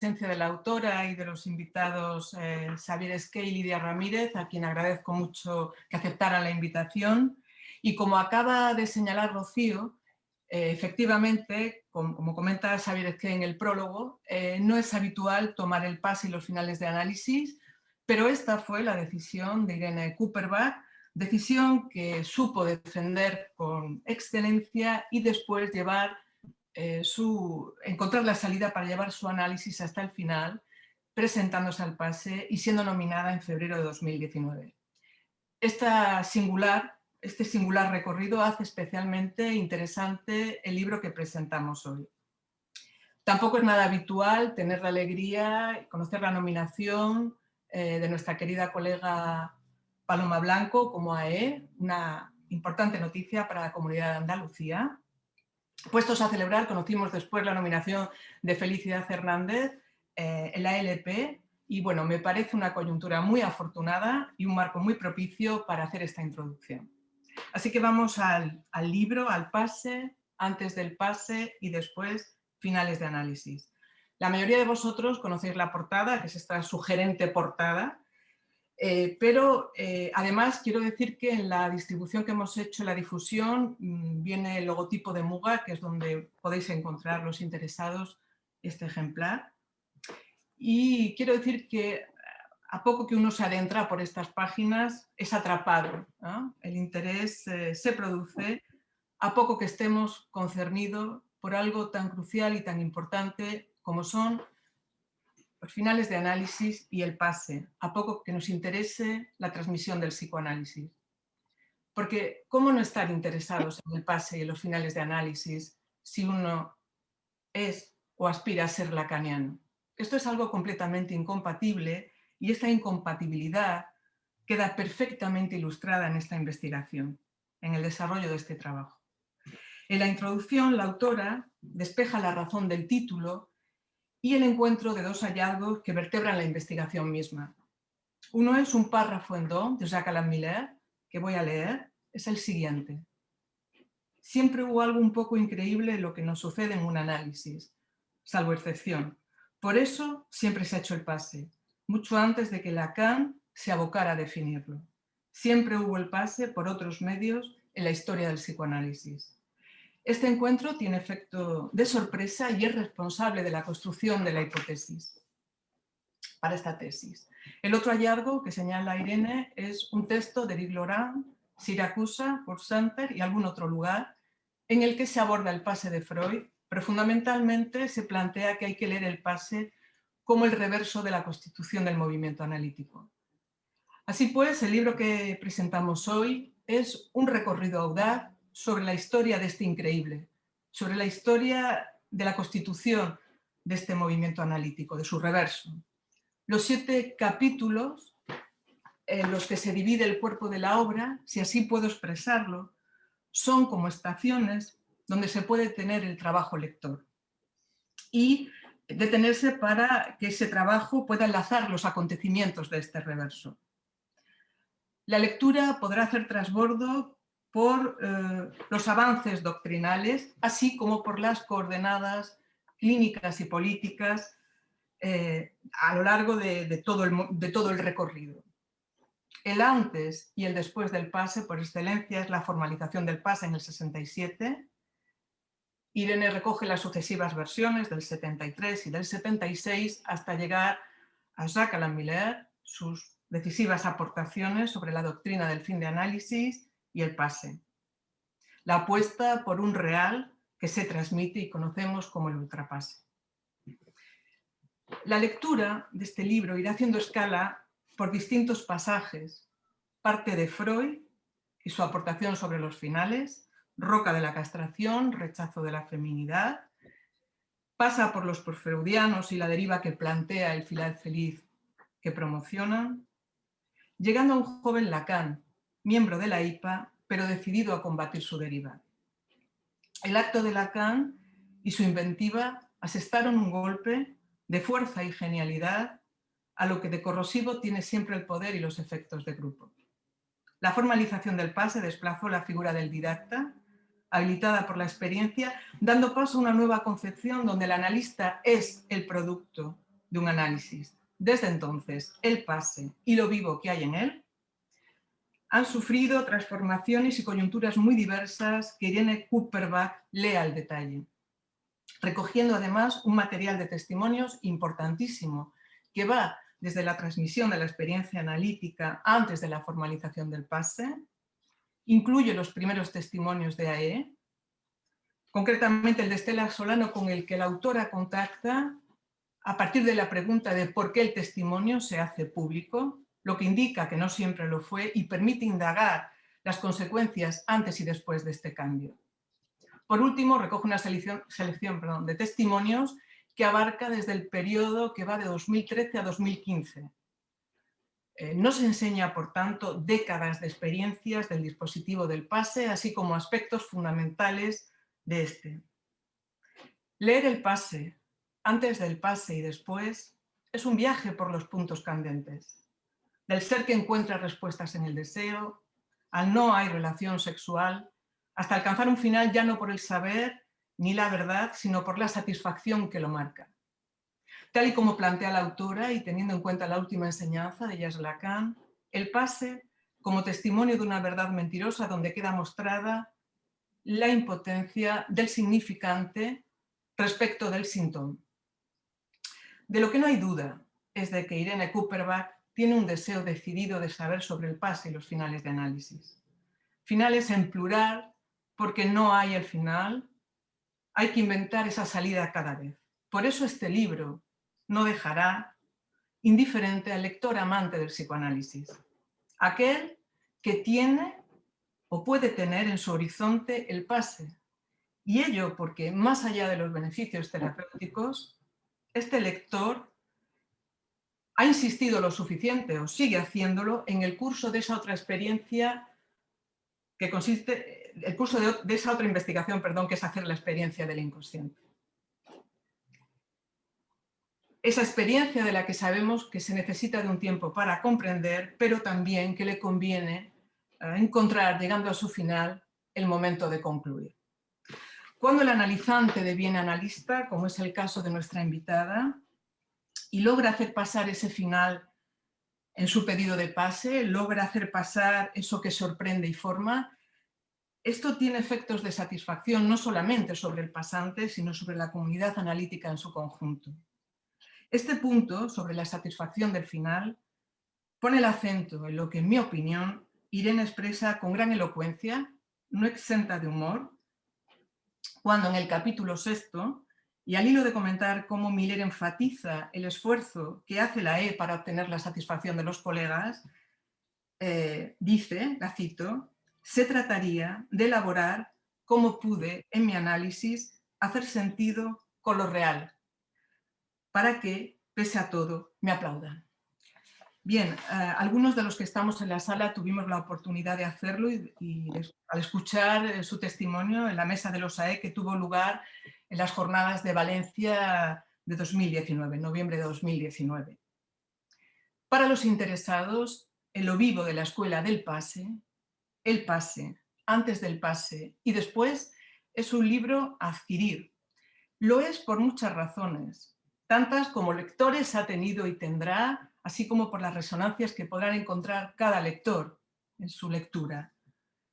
presencia de la autora y de los invitados Xavier Esqué y Lidia Ramírez, a quien agradezco mucho que aceptaran la invitación. Y como acaba de señalar Rocío, efectivamente, como comenta Xavier Esqué en el prólogo, no es habitual tomar el PAS y los finales de análisis, pero esta fue la decisión de Irene Kupperberg, decisión que supo defender con excelencia y después encontrar la salida para llevar su análisis hasta el final, presentándose al PASE y siendo nominada en febrero de 2019. Este singular recorrido hace especialmente interesante el libro que presentamos hoy. Tampoco es nada habitual tener la alegría y conocer la nominación de nuestra querida colega Paloma Blanco como AE, una importante noticia para la comunidad de Andalucía. Puestos a celebrar, conocimos después la nominación de Felicidad Hernández en la LP y bueno, me parece una coyuntura muy afortunada y un marco muy propicio para hacer esta introducción. Así que vamos al libro, al PASE, antes del PASE y después finales de análisis. La mayoría de vosotros conocéis la portada, que es esta sugerente portada, pero además quiero decir que en la distribución que hemos hecho, la difusión, viene el logotipo de Muga, que es donde podéis encontrar los interesados este ejemplar. Y quiero decir que a poco que uno se adentra por estas páginas es atrapado, ¿no? El interés se produce a poco que estemos concernidos por algo tan crucial y tan importante como son los finales de análisis y el PASE, a poco que nos interese la transmisión del psicoanálisis. Porque ¿cómo no estar interesados en el PASE y en los finales de análisis si uno es o aspira a ser lacaniano? Esto es algo completamente incompatible y esta incompatibilidad queda perfectamente ilustrada en esta investigación, en el desarrollo de este trabajo. En la introducción, la autora despeja la razón del título y el encuentro de dos hallazgos que vertebran la investigación misma. Uno es un párrafo en Do, de Jacques Alain Miller, que voy a leer, es el siguiente. Siempre hubo algo un poco increíble en lo que nos sucede en un análisis, salvo excepción. Por eso siempre se ha hecho el PASE, mucho antes de que Lacan se abocara a definirlo. Siempre hubo el PASE por otros medios en la historia del psicoanálisis. Este encuentro tiene efecto de sorpresa y es responsable de la construcción de la hipótesis para esta tesis. El otro hallazgo que señala Irene es un texto de Eric Laurent, Siracusa, por Santer y algún otro lugar, en el que se aborda el PASE de Freud, pero fundamentalmente se plantea que hay que leer el PASE como el reverso de la constitución del movimiento analítico. Así pues, el libro que presentamos hoy es un recorrido audaz sobre la historia de este increíble, sobre la historia de la constitución de este movimiento analítico, de su reverso. Los 7 capítulos en los que se divide el cuerpo de la obra, si así puedo expresarlo, son como estaciones donde se puede tener el trabajo lector y detenerse para que ese trabajo pueda enlazar los acontecimientos de este reverso. La lectura podrá hacer transbordo por los avances doctrinales, así como por las coordenadas clínicas y políticas a lo largo de todo el recorrido. El antes y el después del PASE, por excelencia, es la formalización del PASE en el 67. Irene recoge las sucesivas versiones del 73 y del 76 hasta llegar a Jacques Alain Miller, sus decisivas aportaciones sobre la doctrina del fin de análisis y el PASE. La apuesta por un real que se transmite y conocemos como el ultrapase. La lectura de este libro irá haciendo escala por distintos pasajes. Parte de Freud y su aportación sobre los finales, Roca de la castración, rechazo de la feminidad, pasa por los posfreudianos y la deriva que plantea el final feliz que promocionan, llegando a un joven Lacan, miembro de la IPA, pero decidido a combatir su deriva. El acto de Lacan y su inventiva asestaron un golpe de fuerza y genialidad a lo que de corrosivo tiene siempre el poder y los efectos de grupo. La formalización del PASE desplazó la figura del didacta, habilitada por la experiencia, dando paso a una nueva concepción donde el analista es el producto de un análisis. Desde entonces, el pase y lo vivo que hay en él han sufrido transformaciones y coyunturas muy diversas que Irene Kupferbach lee al detalle, recogiendo además un material de testimonios importantísimo que va desde la transmisión de la experiencia analítica antes de la formalización del pase, incluye los primeros testimonios de AE, concretamente el de Estela Solano, con el que la autora contacta a partir de la pregunta de por qué el testimonio se hace público, lo que indica que no siempre lo fue y permite indagar las consecuencias antes y después de este cambio. Por último, recoge una selección de testimonios que abarca desde el periodo que va de 2013 a 2015. Nos enseña, por tanto, décadas de experiencias del dispositivo del pase, así como aspectos fundamentales de este. Leer el pase, antes del pase y después, es un viaje por los puntos candentes. Del ser que encuentra respuestas en el deseo, al no hay relación sexual, hasta alcanzar un final ya no por el saber ni la verdad, sino por la satisfacción que lo marca. Tal y como plantea la autora y teniendo en cuenta la última enseñanza de Jacques Lacan, el pase como testimonio de una verdad mentirosa donde queda mostrada la impotencia del significante respecto del síntoma. De lo que no hay duda es de que Irene Kupferbach tiene un deseo decidido de saber sobre el pase y los finales de análisis. Finales en plural, porque no hay el final, hay que inventar esa salida cada vez. Por eso este libro no dejará indiferente al lector amante del psicoanálisis, aquel que tiene o puede tener en su horizonte el pase. Y ello porque, más allá de los beneficios terapéuticos, este lector ha insistido lo suficiente o sigue haciéndolo en el curso de esa otra experiencia que consiste, el curso de esa otra investigación, perdón, que es hacer la experiencia del inconsciente. Esa experiencia de la que sabemos que se necesita de un tiempo para comprender, pero también que le conviene encontrar, llegando a su final, el momento de concluir. Cuando el analizante deviene analista, como es el caso de nuestra invitada, y logra hacer pasar ese final en su pedido de pase, logra hacer pasar eso que sorprende y forma, esto tiene efectos de satisfacción no solamente sobre el pasante, sino sobre la comunidad analítica en su conjunto. Este punto, sobre la satisfacción del final, pone el acento en lo que, en mi opinión, Irene expresa con gran elocuencia, no exenta de humor, cuando en el capítulo 6, y al hilo de comentar cómo Miller enfatiza el esfuerzo que hace la E para obtener la satisfacción de los colegas, dice, la cito, se trataría de elaborar cómo pude, en mi análisis, hacer sentido con lo real, para que, pese a todo, me aplaudan. Bien, algunos de los que estamos en la sala tuvimos la oportunidad de hacerlo y al escuchar su testimonio en la mesa de los AE que tuvo lugar en las jornadas de Valencia de 2019, noviembre de 2019. Para los interesados, en lo vivo de la escuela del pase, el pase, antes del pase y después, es un libro a adquirir. Lo es por muchas razones, tantas como lectores ha tenido y tendrá, así como por las resonancias que podrán encontrar cada lector en su lectura.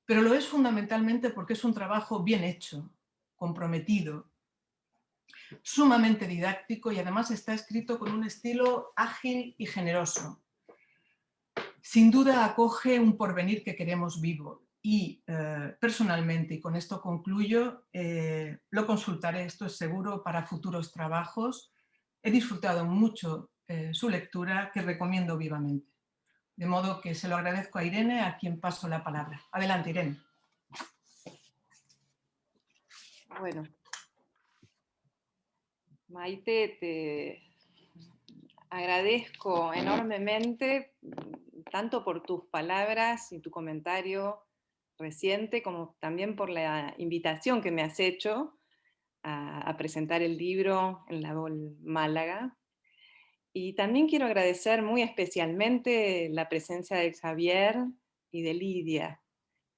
Pero lo es fundamentalmente porque es un trabajo bien hecho, comprometido, sumamente didáctico y además está escrito con un estilo ágil y generoso. Sin duda acoge un porvenir que queremos vivo y personalmente, y con esto concluyo, lo consultaré, esto es seguro, para futuros trabajos. He disfrutado mucho su lectura, que recomiendo vivamente. De modo que se lo agradezco a Irene, a quien paso la palabra. Adelante, Irene. Bueno, Maite, te agradezco enormemente tanto por tus palabras y tu comentario reciente, como también por la invitación que me has hecho a presentar el libro en la BOL Málaga. Y también quiero agradecer muy especialmente la presencia de Javier y de Lidia.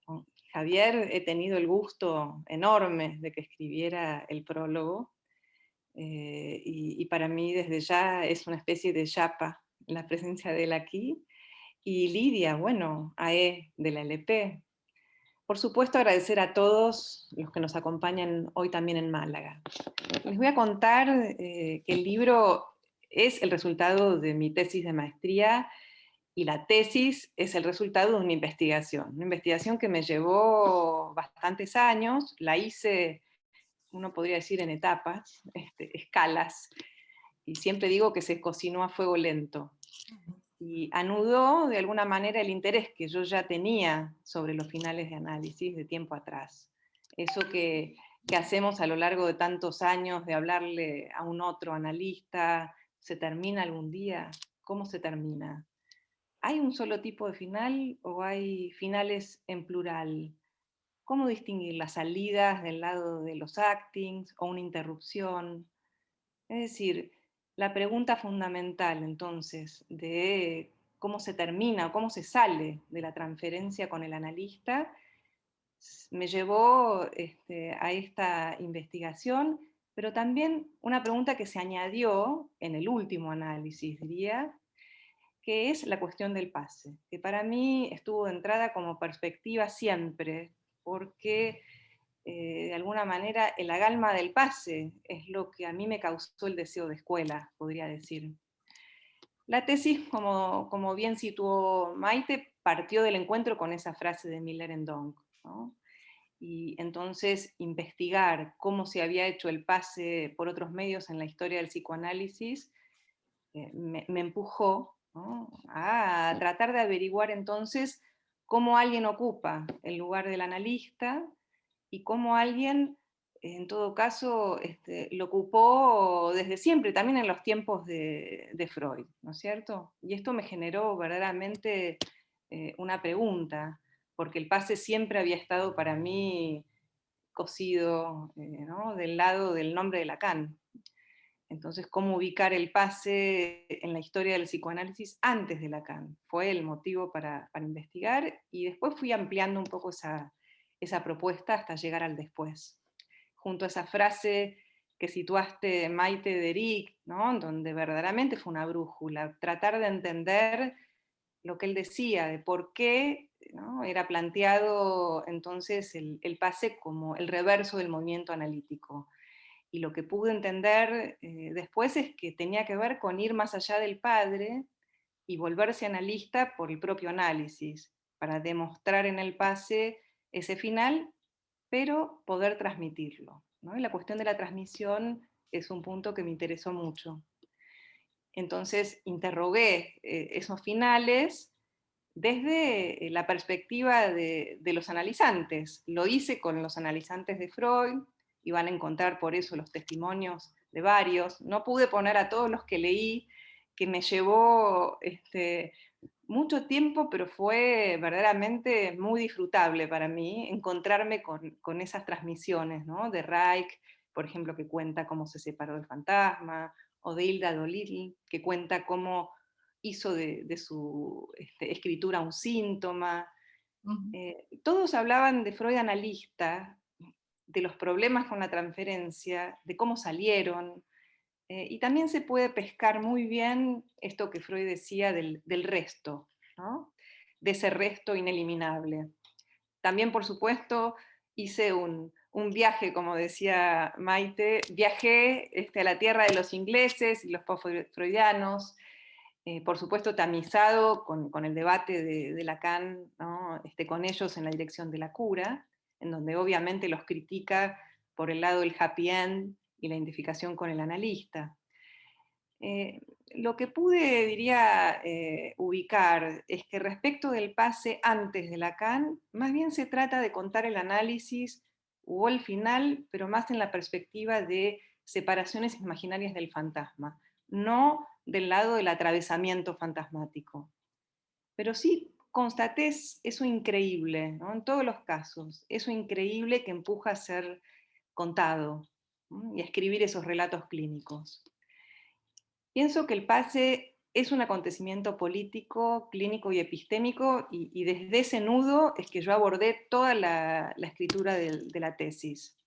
Con Javier he tenido el gusto enorme de que escribiera el prólogo y para mí desde ya es una especie de chapa la presencia de él aquí. Y Lidia, bueno, AE de la LP. Por supuesto, agradecer a todos los que nos acompañan hoy también en Málaga. Les voy a contar que el libro es el resultado de mi tesis de maestría y la tesis es el resultado de una investigación que me llevó bastantes años, la hice, uno podría decir, en etapas, escalas, y siempre digo que se cocinó a fuego lento. Y anudó de alguna manera el interés que yo ya tenía sobre los finales de análisis de tiempo atrás. Eso que hacemos a lo largo de tantos años de hablarle a un otro analista, ¿se termina algún día? ¿Cómo se termina? ¿Hay un solo tipo de final o hay finales en plural? ¿Cómo distinguir las salidas del lado de los actings o una interrupción? Es decir, la pregunta fundamental entonces de cómo se termina o cómo se sale de la transferencia con el analista me llevó a esta investigación, pero también una pregunta que se añadió en el último análisis, diría, que es la cuestión del pase, que para mí estuvo de entrada como perspectiva siempre, porque de alguna manera el agalma del pase es lo que a mí me causó el deseo de escuela, podría decir. La tesis, como bien situó Maite, partió del encuentro con esa frase de Miller en Donk, ¿no? Y entonces investigar cómo se había hecho el pase por otros medios en la historia del psicoanálisis me empujó, ¿no?, a tratar de averiguar entonces cómo alguien ocupa el lugar del analista y cómo alguien, en todo caso, lo ocupó desde siempre, también en los tiempos de Freud, ¿no es cierto? Y esto me generó verdaderamente una pregunta, porque el pase siempre había estado para mí cosido, ¿no?, del lado del nombre de Lacan. Entonces, ¿cómo ubicar el pase en la historia del psicoanálisis antes de Lacan? Fue el motivo para investigar y después fui ampliando un poco esa propuesta hasta llegar al después. Junto a esa frase que situaste, Maite, de Eric, ¿no?, donde verdaderamente fue una brújula, tratar de entender lo que él decía, de por qué, ¿no?, era planteado entonces el pase como el reverso del movimiento analítico. Y lo que pude entender después es que tenía que ver con ir más allá del padre y volverse analista por el propio análisis, para demostrar en el pase ese final, pero poder transmitirlo, ¿no? Y la cuestión de la transmisión es un punto que me interesó mucho. Entonces interrogué esos finales desde la perspectiva de los analizantes. Lo hice con los analizantes de Freud, y van a encontrar por eso los testimonios de varios. No pude poner a todos los que leí, que me llevó mucho tiempo, pero fue verdaderamente muy disfrutable para mí encontrarme con esas transmisiones, ¿no?, de Reich, por ejemplo, que cuenta cómo se separó del fantasma, o de Hilda Dolittle, que cuenta cómo hizo de su escritura un síntoma. Ujú. Todos hablaban de Freud analista, de los problemas con la transferencia, de cómo salieron, y también se puede pescar muy bien esto que Freud decía del resto, ¿no?, de ese resto ineliminable. También, por supuesto, hice un viaje, como decía Maite, viajé a la tierra de los ingleses y los post-freudianos, por supuesto tamizado con el debate de Lacan, ¿no?, con ellos en la dirección de la cura, en donde obviamente los critica por el lado del happy end y la identificación con el analista. Eh, lo que pude, diría, ubicar es que respecto del pase antes de Lacan, más bien se trata de contar el análisis o el final, pero más en la perspectiva de separaciones imaginarias del fantasma, no del lado del atravesamiento fantasmático. Pero sí constaté eso increíble, ¿no?, en todos los casos, eso increíble que empuja a ser contado, ¿no?, y a escribir esos relatos clínicos. Pienso que el pase es un acontecimiento político, clínico y epistémico, y desde ese nudo es que yo abordé toda la escritura de la tesis.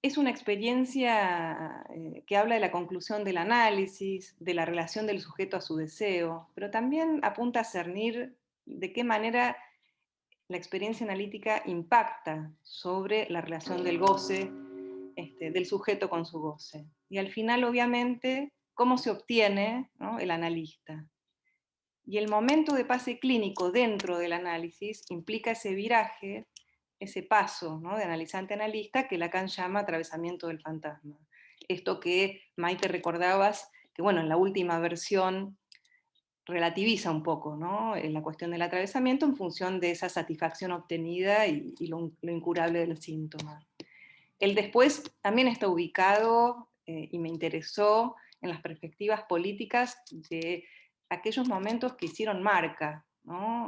Es una experiencia que habla de la conclusión del análisis, de la relación del sujeto a su deseo, pero también apunta a cernir de qué manera la experiencia analítica impacta sobre la relación del goce, del sujeto con su goce. Y al final, obviamente, cómo se obtiene, ¿no?, el analista. Y el momento de pase clínico dentro del análisis implica ese viraje, ese paso, ¿no?, de analizante a analista, que Lacan llama atravesamiento del fantasma. Esto que, Maite, recordabas, que bueno, en la última versión relativiza un poco, ¿no?, en la cuestión del atravesamiento en función de esa satisfacción obtenida y lo incurable del síntoma. El después también está ubicado, y me interesó, en las perspectivas políticas de aquellos momentos que hicieron marca, ¿no?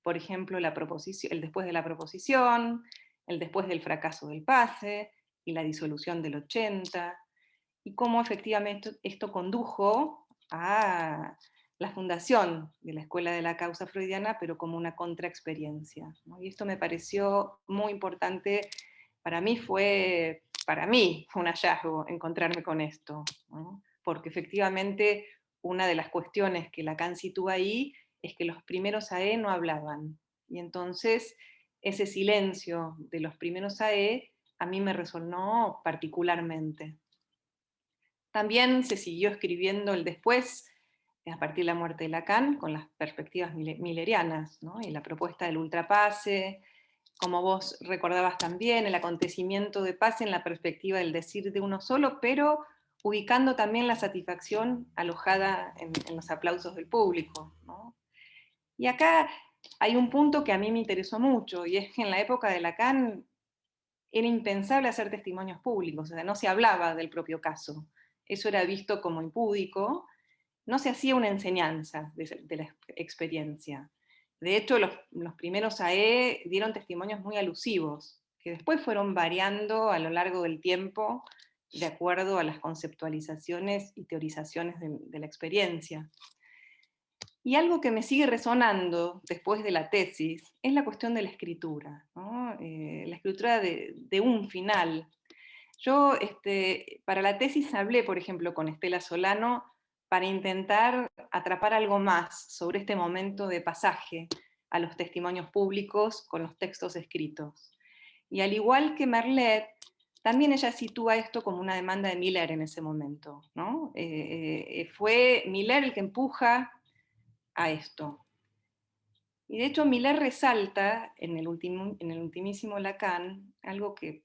Por ejemplo, el después de la proposición, el después del fracaso del pase y la disolución del 80, y cómo efectivamente esto condujo a la fundación de la Escuela de la Causa Freudiana, pero como una contraexperiencia, ¿no? Y esto me pareció muy importante. Para mí fue un hallazgo encontrarme con esto, ¿no? Porque efectivamente una de las cuestiones que Lacan sitúa ahí es que los primeros AE no hablaban. Y entonces ese silencio de los primeros AE a mí me resonó particularmente. También se siguió escribiendo el después, a partir de la muerte de Lacan, con las perspectivas millerianas, ¿no? Y la propuesta del ultrapase, como vos recordabas también, el acontecimiento de pase en la perspectiva del decir de uno solo, pero ubicando también la satisfacción alojada en los aplausos del público, ¿no? Y acá hay un punto que a mí me interesó mucho, y es que en la época de Lacan era impensable hacer testimonios públicos, o sea, no se hablaba del propio caso. Eso era visto como impúdico, no se hacía una enseñanza de la experiencia. De hecho, los primeros AE dieron testimonios muy alusivos, que después fueron variando a lo largo del tiempo de acuerdo a las conceptualizaciones y teorizaciones de la experiencia. Y algo que me sigue resonando después de la tesis es la cuestión de la escritura, ¿no? La escritura de un final. Yo, para la tesis hablé, por ejemplo, con Estela Solano para intentar atrapar algo más sobre este momento de pasaje a los testimonios públicos con los textos escritos. Y al igual que Merlet, también ella sitúa esto como una demanda de Miller en ese momento, ¿no? Fue Miller el que empuja a esto. Y de hecho Miller resalta en el ultimísimo Lacan algo que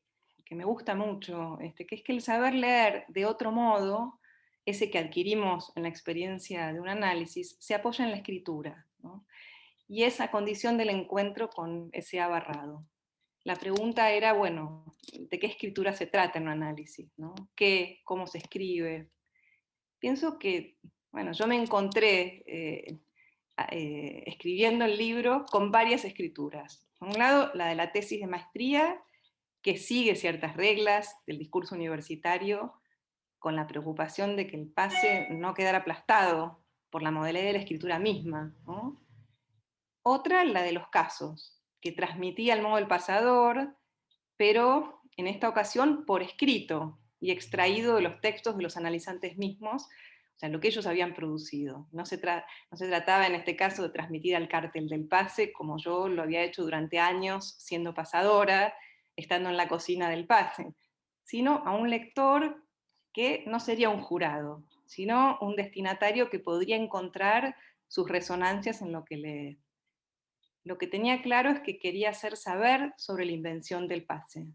me gusta mucho, que es que el saber leer de otro modo, ese que adquirimos en la experiencia de un análisis, se apoya en la escritura, ¿no? Y esa condición del encuentro con ese abarrado. La pregunta era, bueno, ¿de qué escritura se trata en un análisis, ¿no? ¿Qué? ¿Cómo se escribe? Pienso que, bueno, yo me encontré escribiendo el libro con varias escrituras. Por un lado, la de la tesis de maestría, que sigue ciertas reglas del discurso universitario, con la preocupación de que el pase no quedara aplastado por la modalidad de la escritura misma, ¿no? Otra, la de los casos, que transmitía el modo del pasador, pero en esta ocasión por escrito y extraído de los textos de los analizantes mismos, o sea, lo que ellos habían producido. No se trataba en este caso de transmitir al cártel del pase, como yo lo había hecho durante años siendo pasadora, estando en la cocina del pase, sino a un lector que no sería un jurado, sino un destinatario que podría encontrar sus resonancias en lo que lee. Lo que tenía claro es que quería hacer saber sobre la invención del pase.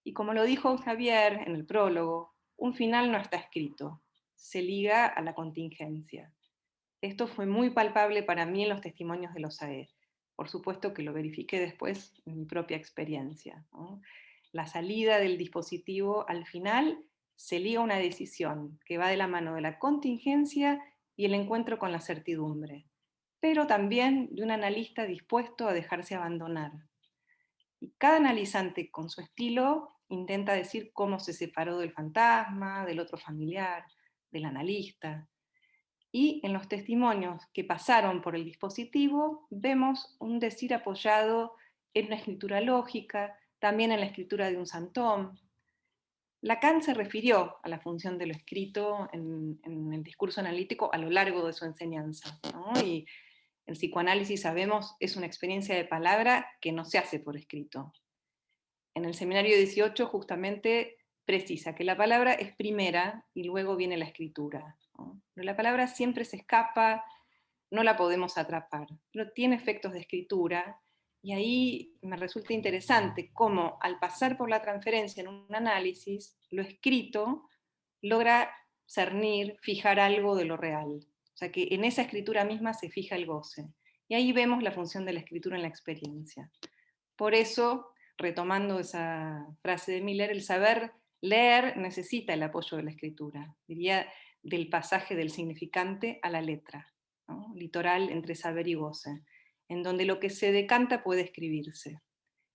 Y como lo dijo Javier en el prólogo, un final no está escrito, se liga a la contingencia. Esto fue muy palpable para mí en los testimonios de los AE. Por supuesto que lo verifiqué después en mi propia experiencia, ¿no? La salida del dispositivo al final se liga a una decisión que va de la mano de la contingencia y el encuentro con la certidumbre, pero también de un analista dispuesto a dejarse abandonar. Y cada analizante con su estilo intenta decir cómo se separó del fantasma, del otro familiar, del analista. Y en los testimonios que pasaron por el dispositivo vemos un decir apoyado en una escritura lógica, también en la escritura de un Santón, Lacan se refirió a la función de lo escrito en el discurso analítico a lo largo de su enseñanza, ¿no? Y el psicoanálisis, sabemos, es una experiencia de palabra que no se hace por escrito. En el seminario 18 justamente precisa que la palabra es primera y luego viene la escritura, ¿no? Pero la palabra siempre se escapa, no la podemos atrapar, pero tiene efectos de escritura, y ahí me resulta interesante cómo al pasar por la transferencia en un análisis, lo escrito logra cernir, fijar algo de lo real. O sea que en esa escritura misma se fija el goce. Y ahí vemos la función de la escritura en la experiencia. Por eso, retomando esa frase de Miller, el saber leer necesita el apoyo de la escritura, diría del pasaje del significante a la letra, ¿no? Litoral entre saber y goce, en donde lo que se decanta puede escribirse.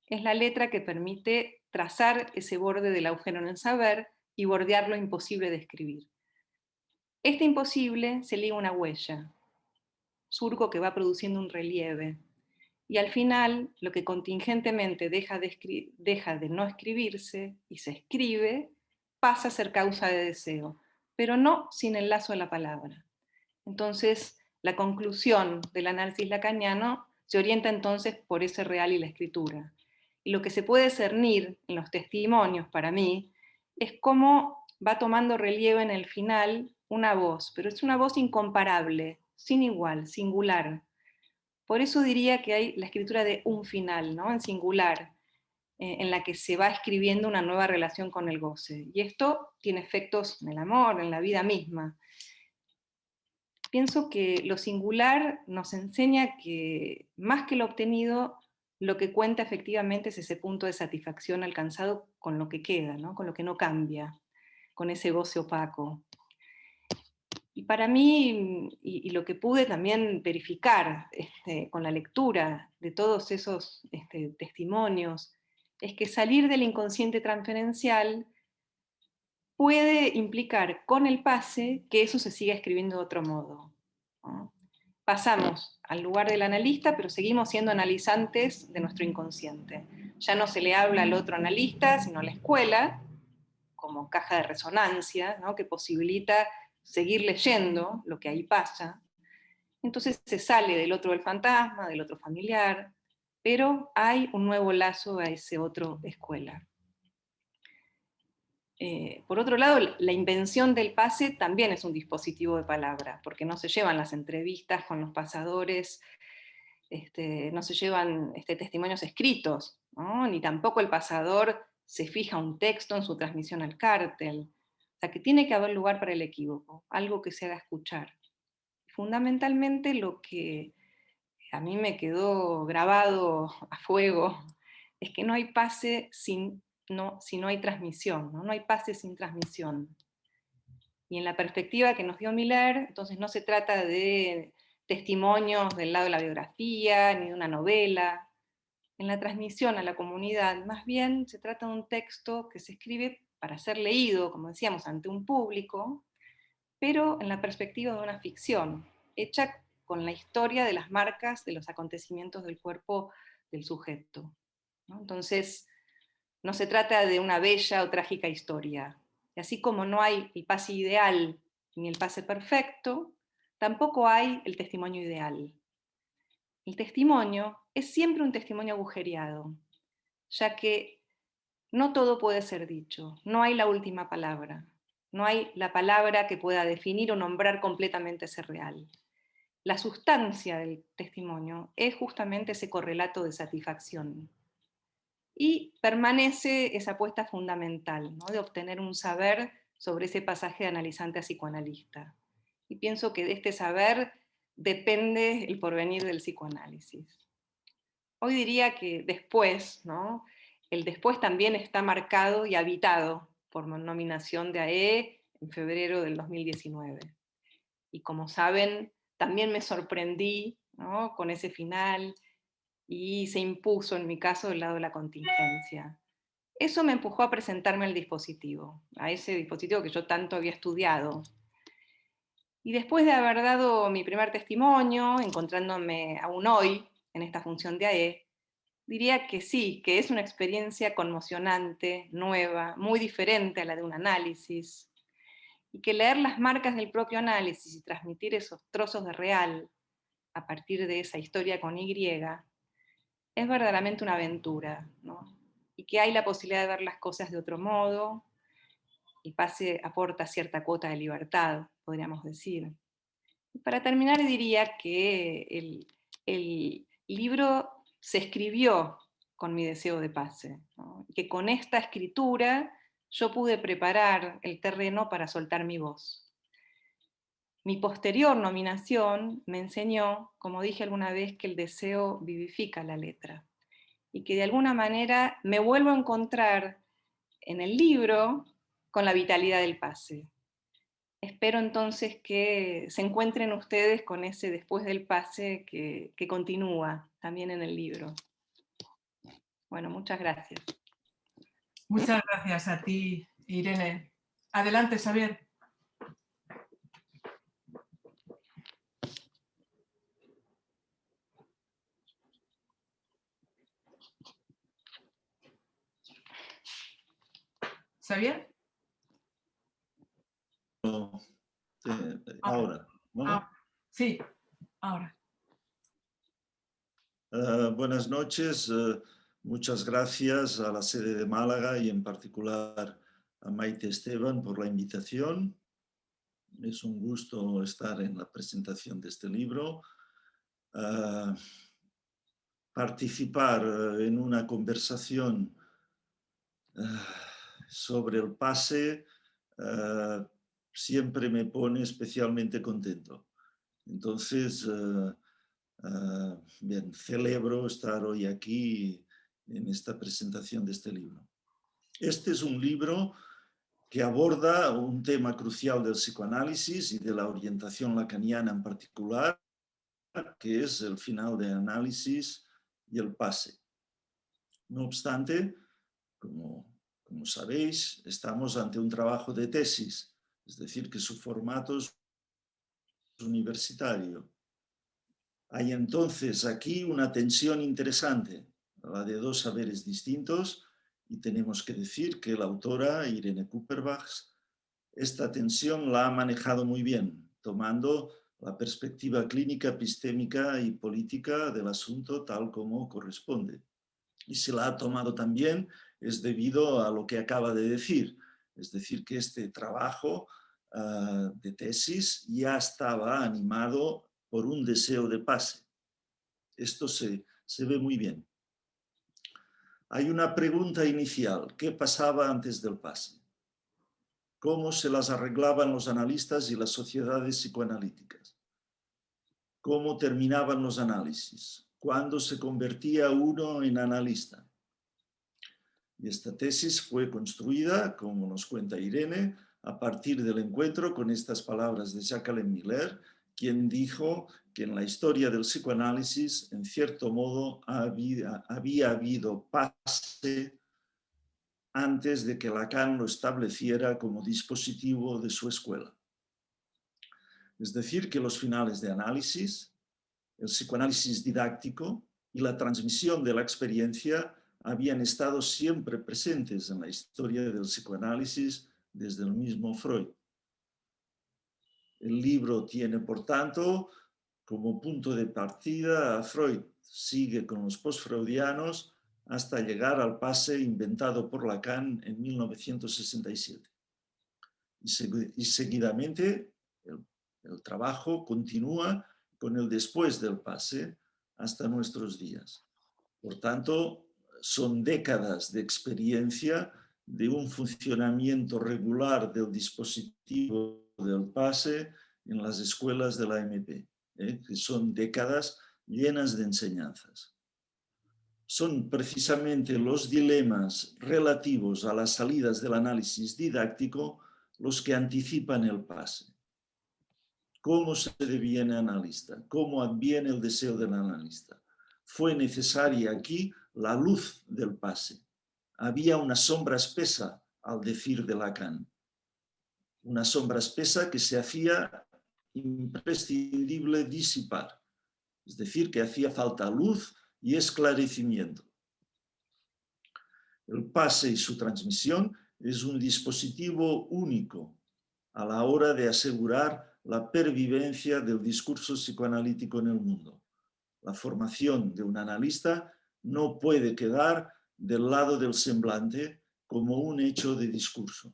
Es la letra que permite trazar ese borde del agujero en el saber y bordear lo imposible de escribir. Este imposible se liga a una huella, surco que va produciendo un relieve, y al final, lo que contingentemente deja de no escribirse y se escribe, pasa a ser causa de deseo, pero no sin el lazo de la palabra. Entonces, la conclusión del análisis lacaniano se orienta entonces por ese real y la escritura. Y lo que se puede cernir en los testimonios, para mí, es cómo va tomando relieve en el final una voz, pero es una voz incomparable, sin igual, singular. Por eso diría que hay la escritura de un final, ¿no? En singular, en la que se va escribiendo una nueva relación con el goce. Y esto tiene efectos en el amor, en la vida misma. Pienso que lo singular nos enseña que, más que lo obtenido, lo que cuenta efectivamente es ese punto de satisfacción alcanzado con lo que queda, ¿no? Con lo que no cambia, con ese goce opaco. Y para mí, y lo que pude también verificar con la lectura de todos esos testimonios, es que salir del inconsciente transferencial puede implicar con el pase que eso se siga escribiendo de otro modo, ¿no? Pasamos al lugar del analista, pero seguimos siendo analizantes de nuestro inconsciente. Ya no se le habla al otro analista, sino a la escuela, como caja de resonancia, ¿no? Que posibilita seguir leyendo lo que ahí pasa. Entonces se sale del otro del fantasma, del otro familiar, pero hay un nuevo lazo a ese otro escuela. Por otro lado, la invención del pase también es un dispositivo de palabra, porque no se llevan las entrevistas con los pasadores, no se llevan testimonios escritos, ¿no? Ni tampoco el pasador se fija un texto en su transmisión al cártel. O sea, que tiene que haber lugar para el equívoco, algo que se haga escuchar. Fundamentalmente lo que a mí me quedó grabado a fuego es que no hay pase si no hay transmisión, ¿no? No hay pase sin transmisión. Y en la perspectiva que nos dio Miller, entonces no se trata de testimonios del lado de la biografía, ni de una novela. En la transmisión a la comunidad, más bien se trata de un texto que se escribe para ser leído, como decíamos, ante un público, pero en la perspectiva de una ficción, hecha con la historia de las marcas de los acontecimientos del cuerpo del sujeto, ¿no? Entonces, no se trata de una bella o trágica historia. Y así como no hay el pase ideal ni el pase perfecto, tampoco hay el testimonio ideal. El testimonio es siempre un testimonio agujereado, ya que no todo puede ser dicho, no hay la última palabra, no hay la palabra que pueda definir o nombrar completamente ese real. La sustancia del testimonio es justamente ese correlato de satisfacción. Y permanece esa apuesta fundamental, ¿no? De obtener un saber sobre ese pasaje de analizante a psicoanalista. Y pienso que de este saber depende el porvenir del psicoanálisis. Hoy diría que después, ¿no? El después también está marcado y habitado por nominación de AE en febrero del 2019. Y como saben, también me sorprendí, ¿no? Con ese final, y se impuso en mi caso el lado de la contingencia. Eso me empujó a presentarme al dispositivo, a ese dispositivo que yo tanto había estudiado. Y después de haber dado mi primer testimonio, encontrándome aún hoy en esta función de AE, diría que sí, que es una experiencia conmocionante, nueva, muy diferente a la de un análisis, y que leer las marcas del propio análisis y transmitir esos trozos de real a partir de esa historia con Y es verdaderamente una aventura, ¿no? Y que hay la posibilidad de ver las cosas de otro modo, y Pase aporta cierta cuota de libertad, podríamos decir. Y para terminar, diría que el libro se escribió con mi deseo de Pase, ¿no? Que con esta escritura yo pude preparar el terreno para soltar mi voz. Mi posterior nominación me enseñó, como dije alguna vez, que el deseo vivifica la letra y que de alguna manera me vuelvo a encontrar en el libro con la vitalidad del Pase. Espero entonces que se encuentren ustedes con ese después del Pase que continúa también en el libro. Bueno, muchas gracias. Muchas gracias a ti, Irene. Adelante, Xavier. ¿Xavier? Ahora, ¿no? Sí, ahora. Buenas noches. Muchas gracias a la sede de Málaga y en particular a Maite Esteban por la invitación. Es un gusto estar en la presentación de este libro. Participar en una conversación sobre el Pase siempre me pone especialmente contento. Entonces, bien, celebro estar hoy aquí en esta presentación de este libro. Este es un libro que aborda un tema crucial del psicoanálisis y de la orientación lacaniana en particular, que es el final de análisis y el Pase. No obstante, como sabéis, estamos ante un trabajo de tesis, es decir, que su formato es universitario. Hay entonces aquí una tensión interesante, la de dos saberes distintos, y tenemos que decir que la autora, Irene Kupperbach, esta tensión la ha manejado muy bien, tomando la perspectiva clínica, epistémica y política del asunto tal como corresponde. Y si la ha tomado también es debido a lo que acaba de decir, es decir, que este trabajo de tesis ya estaba animado por un deseo de Pase. Esto se ve muy bien. Hay una pregunta inicial. ¿Qué pasaba antes del Pase? ¿Cómo se las arreglaban los analistas y las sociedades psicoanalíticas? ¿Cómo terminaban los análisis? ¿Cuándo se convertía uno en analista? Y esta tesis fue construida, como nos cuenta Irene, a partir del encuentro con estas palabras de Jacqueline Miller, quien dijo que en la historia del psicoanálisis, en cierto modo, había habido Pase antes de que Lacan lo estableciera como dispositivo de su escuela. Es decir, que los finales de análisis, el psicoanálisis didáctico y la transmisión de la experiencia habían estado siempre presentes en la historia del psicoanálisis desde el mismo Freud. El libro tiene, por tanto, como punto de partida a Freud. Sigue con los postfreudianos hasta llegar al Pase inventado por Lacan en 1967. Y seguidamente el trabajo continúa con el después del Pase hasta nuestros días. Por tanto, son décadas de experiencia de un funcionamiento regular del dispositivo del Pase en las escuelas de la MP, que son décadas llenas de enseñanzas. Son precisamente los dilemas relativos a las salidas del análisis didáctico los que anticipan el Pase. ¿Cómo se deviene analista? ¿Cómo adviene el deseo del analista? Fue necesaria aquí la luz del Pase. Había una sombra espesa al decir de Lacan. Una sombra espesa que se hacía imprescindible disipar. Es decir, que hacía falta luz y esclarecimiento. El pase y su transmisión es un dispositivo único a la hora de asegurar la pervivencia del discurso psicoanalítico en el mundo. La formación de un analista no puede quedar del lado del semblante como un hecho de discurso.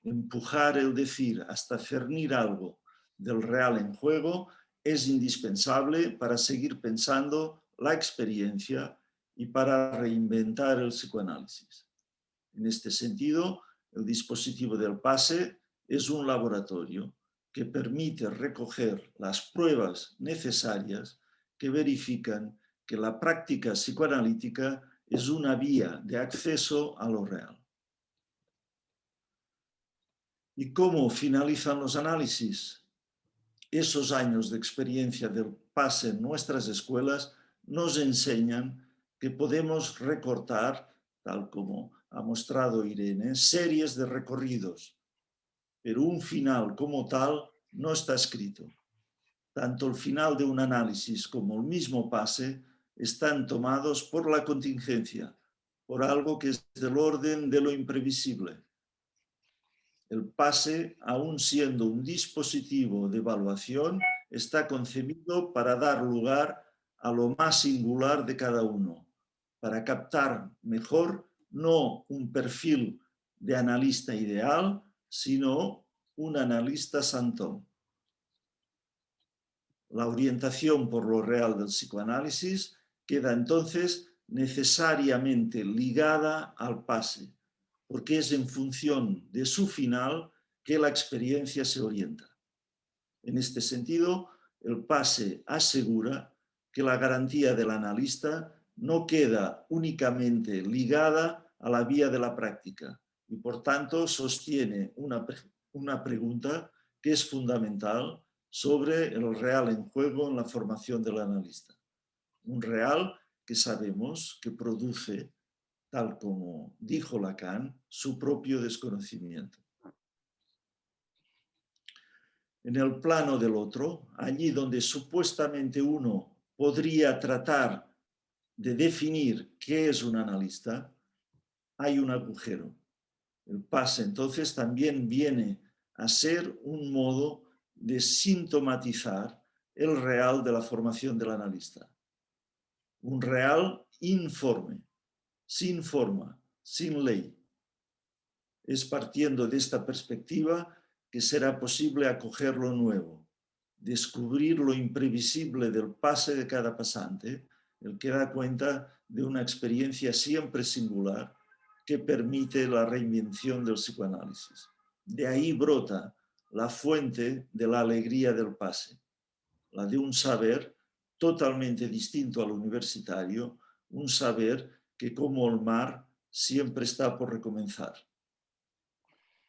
Empujar el decir hasta cernir algo del real en juego es indispensable para seguir pensando la experiencia y para reinventar el psicoanálisis. En este sentido, el dispositivo del pase es un laboratorio que permite recoger las pruebas necesarias que verifican que la práctica psicoanalítica es una vía de acceso a lo real. ¿Y cómo finalizan los análisis? Esos años de experiencia del pase en nuestras escuelas nos enseñan que podemos recortar, tal como ha mostrado Irene, series de recorridos, pero un final como tal no está escrito. Tanto el final de un análisis como el mismo pase están tomados por la contingencia, por algo que es del orden de lo imprevisible. El pase, aun siendo un dispositivo de evaluación, está concebido para dar lugar a lo más singular de cada uno, para captar mejor no un perfil de analista ideal, sino un analista santón. La orientación por lo real del psicoanálisis queda entonces necesariamente ligada al pase, porque es en función de su final que la experiencia se orienta. En este sentido, el pase asegura que la garantía del analista no queda únicamente ligada a la vía de la práctica y, por tanto, sostiene una pregunta que es fundamental sobre el real en juego en la formación del analista. Un real que sabemos que produce, tal como dijo Lacan, su propio desconocimiento. En el plano del otro, allí donde supuestamente uno podría tratar de definir qué es un analista, hay un agujero. El pase entonces también viene a ser un modo de sintomatizar el real de la formación del analista. Un real informe, sin forma, sin ley. Es partiendo de esta perspectiva que será posible acoger lo nuevo, descubrir lo imprevisible del pase de cada pasante, el que da cuenta de una experiencia siempre singular que permite la reinvención del psicoanálisis. De ahí brota la fuente de la alegría del pase, la de un saber totalmente distinto al universitario, un saber que como el mar siempre está por recomenzar.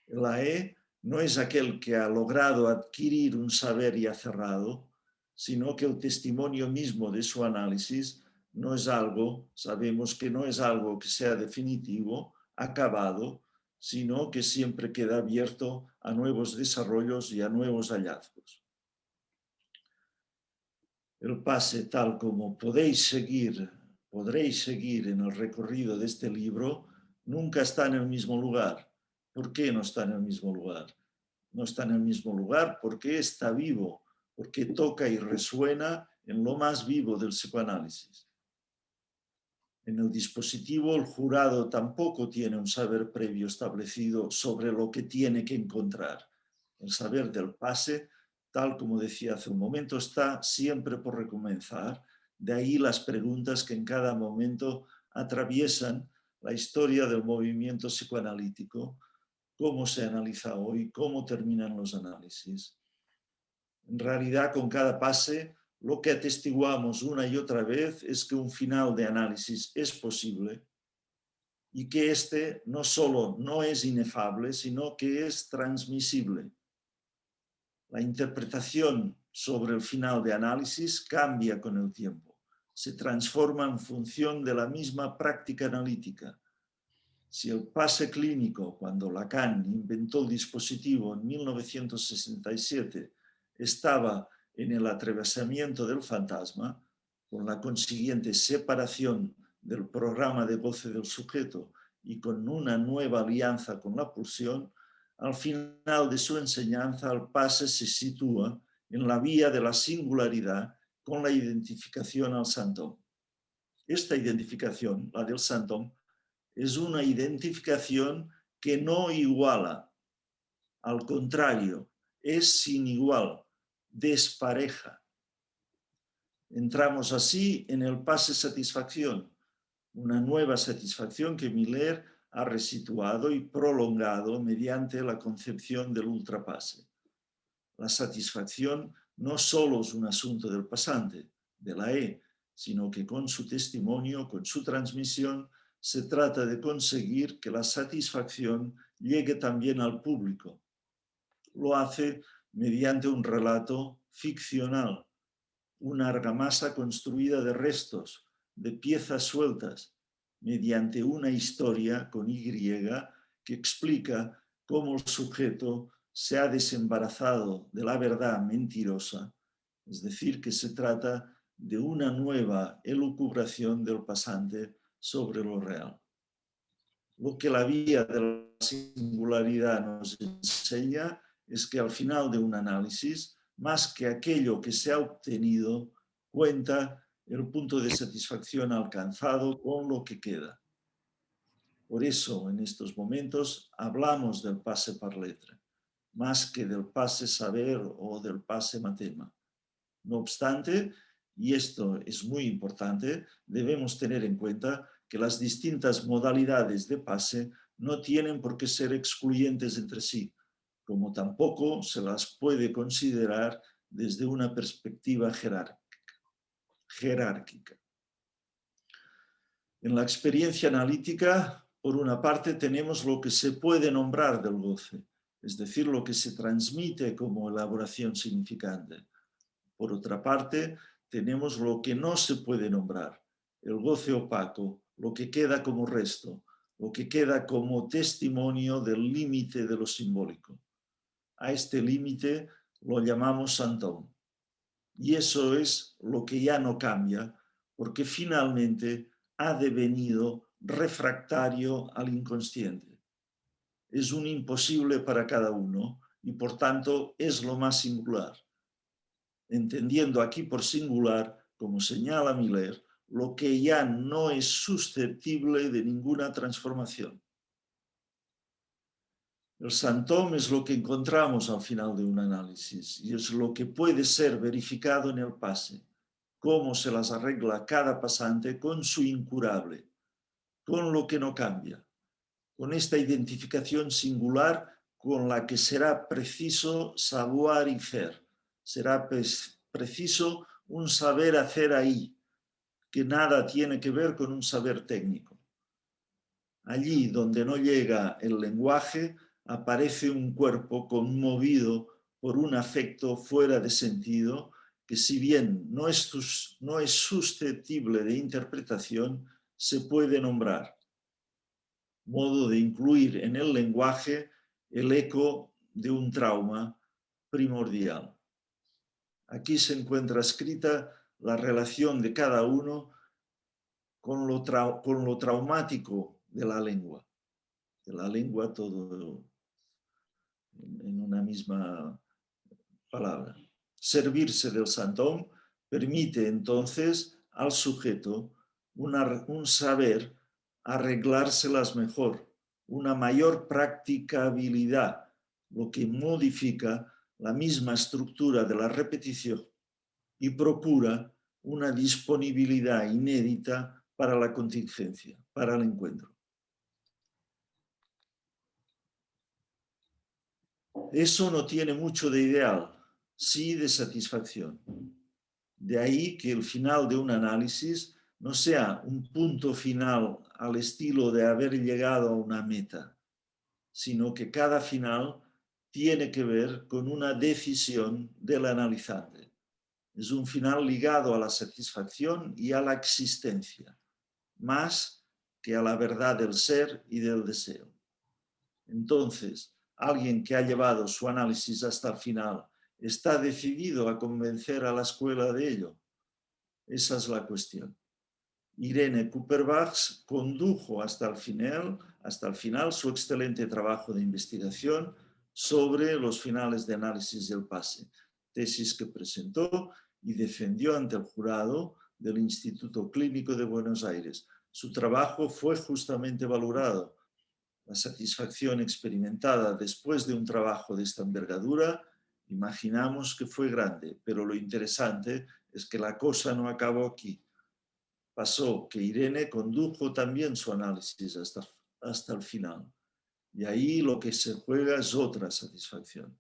La E no es aquel que ha logrado adquirir un saber ya cerrado, sino que el testimonio mismo de su análisis no es algo, sabemos que no es algo que sea definitivo, acabado, sino que siempre queda abierto a nuevos desarrollos y a nuevos hallazgos. El pase, tal como podréis seguir en el recorrido de este libro, nunca está en el mismo lugar. ¿Por qué no está en el mismo lugar? No está en el mismo lugar porque está vivo, porque toca y resuena en lo más vivo del psicoanálisis. En el dispositivo, el jurado tampoco tiene un saber previo establecido sobre lo que tiene que encontrar. El saber del pase, tal como decía hace un momento, está siempre por recomenzar. De ahí las preguntas que en cada momento atraviesan la historia del movimiento psicoanalítico, cómo se analiza hoy, cómo terminan los análisis. En realidad, con cada pase, lo que atestiguamos una y otra vez es que un final de análisis es posible y que este no solo no es inefable, sino que es transmisible. La interpretación sobre el final de análisis cambia con el tiempo, se transforma en función de la misma práctica analítica. Si el pase clínico, cuando Lacan inventó el dispositivo en 1967, estaba en el atravesamiento del fantasma, con la consiguiente separación del programa de goce del sujeto y con una nueva alianza con la pulsión, al final de su enseñanza el pase se sitúa en la vía de la singularidad con la identificación al Santom. Esta identificación, la del Santom, es una identificación que no iguala, al contrario, es sin igual, despareja. Entramos así en el pase satisfacción, una nueva satisfacción que Miller ha resituado y prolongado mediante la concepción del ultrapase. La satisfacción no solo es un asunto del pasante, de la E, sino que con su testimonio, con su transmisión, se trata de conseguir que la satisfacción llegue también al público. Lo hace mediante un relato ficcional, una argamasa construida de restos, de piezas sueltas, mediante una historia con Y que explica cómo el sujeto se ha desembarazado de la verdad mentirosa, es decir, que se trata de una nueva elucubración del pasante sobre lo real. Lo que la vía de la singularidad nos enseña es que al final de un análisis, más que aquello que se ha obtenido, cuenta el punto de satisfacción alcanzado con lo que queda. Por eso, en estos momentos, hablamos del pase par letra, más que del pase saber o del pase matema. No obstante, y esto es muy importante, debemos tener en cuenta que las distintas modalidades de pase no tienen por qué ser excluyentes entre sí, como tampoco se las puede considerar desde una perspectiva jerárquica. En la experiencia analítica, por una parte, tenemos lo que se puede nombrar del goce, es decir, lo que se transmite como elaboración significante. Por otra parte, tenemos lo que no se puede nombrar, el goce opaco, lo que queda como resto, lo que queda como testimonio del límite de lo simbólico. A este límite lo llamamos Santom. Y eso es lo que ya no cambia, porque finalmente ha devenido refractario al inconsciente. Es un imposible para cada uno y por tanto es lo más singular. Entendiendo aquí por singular, como señala Miller, lo que ya no es susceptible de ninguna transformación. El Santom es lo que encontramos al final de un análisis y es lo que puede ser verificado en el pase, cómo se las arregla cada pasante con su incurable, con lo que no cambia, con esta identificación singular con la que será preciso savoir y faire. Será preciso un saber hacer ahí, que nada tiene que ver con un saber técnico. Allí donde no llega el lenguaje, aparece un cuerpo conmovido por un afecto fuera de sentido que, si bien no es susceptible de interpretación, se puede nombrar. Modo de incluir en el lenguaje el eco de un trauma primordial. Aquí se encuentra escrita la relación de cada uno con lo traumático de la lengua. De la lengua todo en una misma palabra. Servirse del Santom permite entonces al sujeto un saber arreglárselas mejor, una mayor practicabilidad, lo que modifica la misma estructura de la repetición y procura una disponibilidad inédita para la contingencia, para el encuentro. Eso no tiene mucho de ideal, sí de satisfacción. De ahí que el final de un análisis no sea un punto final al estilo de haber llegado a una meta, sino que cada final tiene que ver con una decisión del analizante. Es un final ligado a la satisfacción y a la existencia, más que a la verdad del ser y del deseo. Entonces, alguien que ha llevado su análisis hasta el final, ¿está decidido a convencer a la escuela de ello? Esa es la cuestión. Irene Kupperbachs condujo hasta el final su excelente trabajo de investigación sobre los finales de análisis del PASE, tesis que presentó y defendió ante el jurado del Instituto Clínico de Buenos Aires. Su trabajo fue justamente valorado. La satisfacción experimentada después de un trabajo de esta envergadura, imaginamos que fue grande, pero lo interesante es que la cosa no acabó aquí. Pasó que Irene condujo también su análisis hasta el final. Y ahí lo que se juega es otra satisfacción.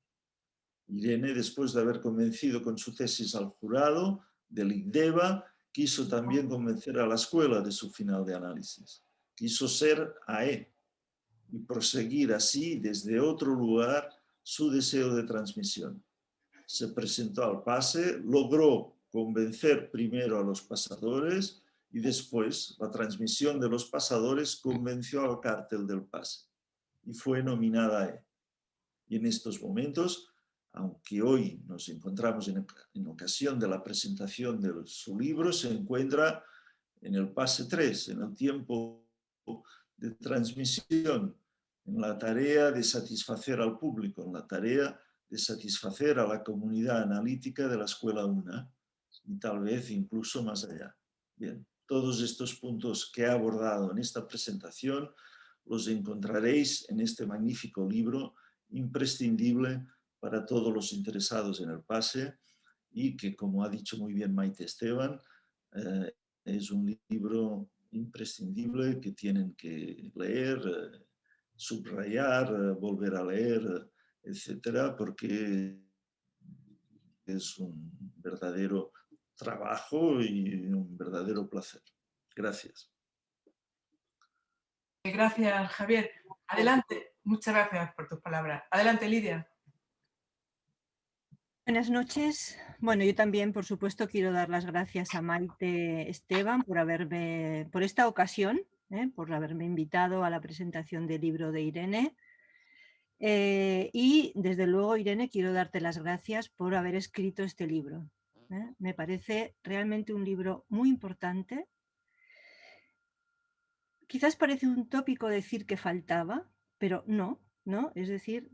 Irene, después de haber convencido con su tesis al jurado del INDEVA, quiso también convencer a la escuela de su final de análisis. Quiso ser AE y proseguir así desde otro lugar su deseo de transmisión. Se presentó al PASE, logró convencer primero a los pasadores y después la transmisión de los pasadores convenció al cártel del PASE y fue nominada AE. Y en estos momentos, aunque hoy nos encontramos en ocasión de la presentación de su libro, se encuentra en el PASE 3, en el tiempo de transmisión, en la tarea de satisfacer al público, en la tarea de satisfacer a la comunidad analítica de la Escuela UNA y tal vez incluso más allá. Bien, todos estos puntos que he abordado en esta presentación los encontraréis en este magnífico libro imprescindible para todos los interesados en el PASE y que, como ha dicho muy bien Maite Esteban, es un libro imprescindible que tienen que leer, subrayar, volver a leer, etcétera, porque es un verdadero trabajo y un verdadero placer. Gracias. Gracias, Javier. Adelante. Muchas gracias por tus palabras. Adelante, Lidia. Buenas noches. Bueno, yo también, por supuesto, quiero dar las gracias a Maite Esteban por esta ocasión, por haberme invitado a la presentación del libro de Irene. Y, desde luego, Irene, quiero darte las gracias por haber escrito este libro. Me parece realmente un libro muy importante. Quizás parece un tópico decir que faltaba, pero no. Es decir,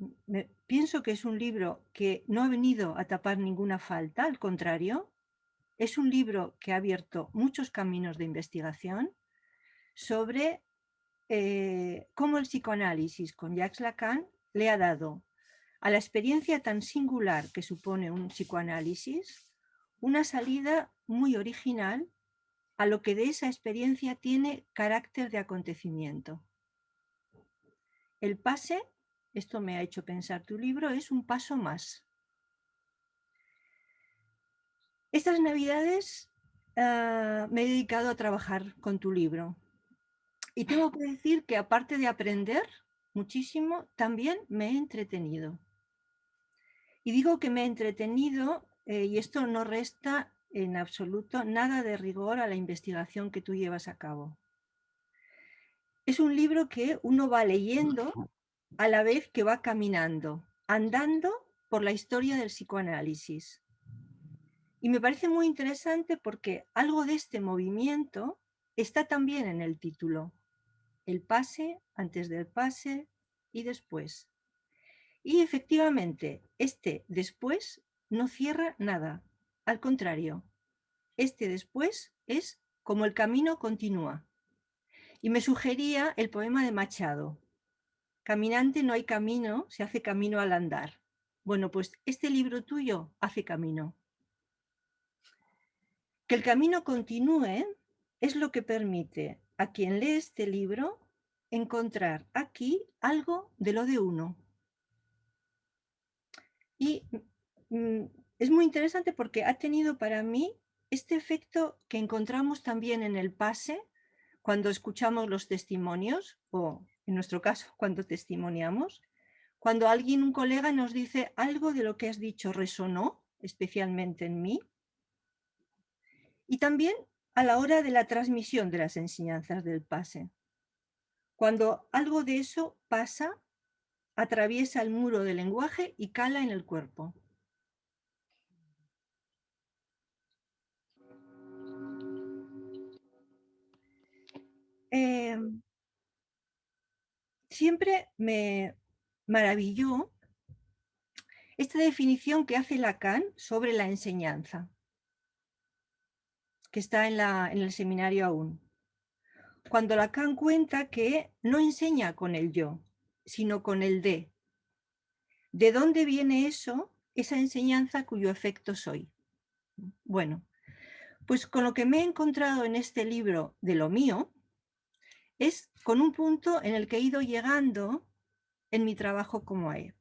pienso que es un libro que no ha venido a tapar ninguna falta, al contrario, es un libro que ha abierto muchos caminos de investigación sobre cómo el psicoanálisis con Jacques Lacan le ha dado a la experiencia tan singular que supone un psicoanálisis una salida muy original a lo que de esa experiencia tiene carácter de acontecimiento. El pase, esto me ha hecho pensar tu libro, es un paso más. Estas Navidades me he dedicado a trabajar con tu libro y tengo que decir que, aparte de aprender muchísimo, también me he entretenido. Y digo que me he entretenido y esto no resta en absoluto nada de rigor a la investigación que tú llevas a cabo. Es un libro que uno va leyendo a la vez que va caminando, andando por la historia del psicoanálisis. Y me parece muy interesante porque algo de este movimiento está también en el título. El pase, antes del pase y después. Y efectivamente, este después no cierra nada. Al contrario, este después es como el camino continúa. Y me sugería el poema de Machado. Caminante no hay camino, se hace camino al andar. Bueno, pues este libro tuyo hace camino. Que el camino continúe es lo que permite a quien lee este libro encontrar aquí algo de lo de uno. Y es muy interesante porque ha tenido para mí este efecto que encontramos también en el pase cuando escuchamos los testimonios, o en nuestro caso, cuando testimoniamos, cuando alguien, un colega, nos dice algo de lo que has dicho resonó especialmente en mí, y también a la hora de la transmisión de las enseñanzas del pase. Cuando algo de eso pasa, atraviesa el muro del lenguaje y cala en el cuerpo. siempre me maravilló esta definición que hace Lacan sobre la enseñanza, que está en el seminario aún. Cuando Lacan cuenta que no enseña con el yo, sino con el de. ¿De dónde viene eso, esa enseñanza cuyo efecto soy? Bueno, pues con lo que me he encontrado en este libro de lo mío, es con un punto en el que he ido llegando en mi trabajo como AE.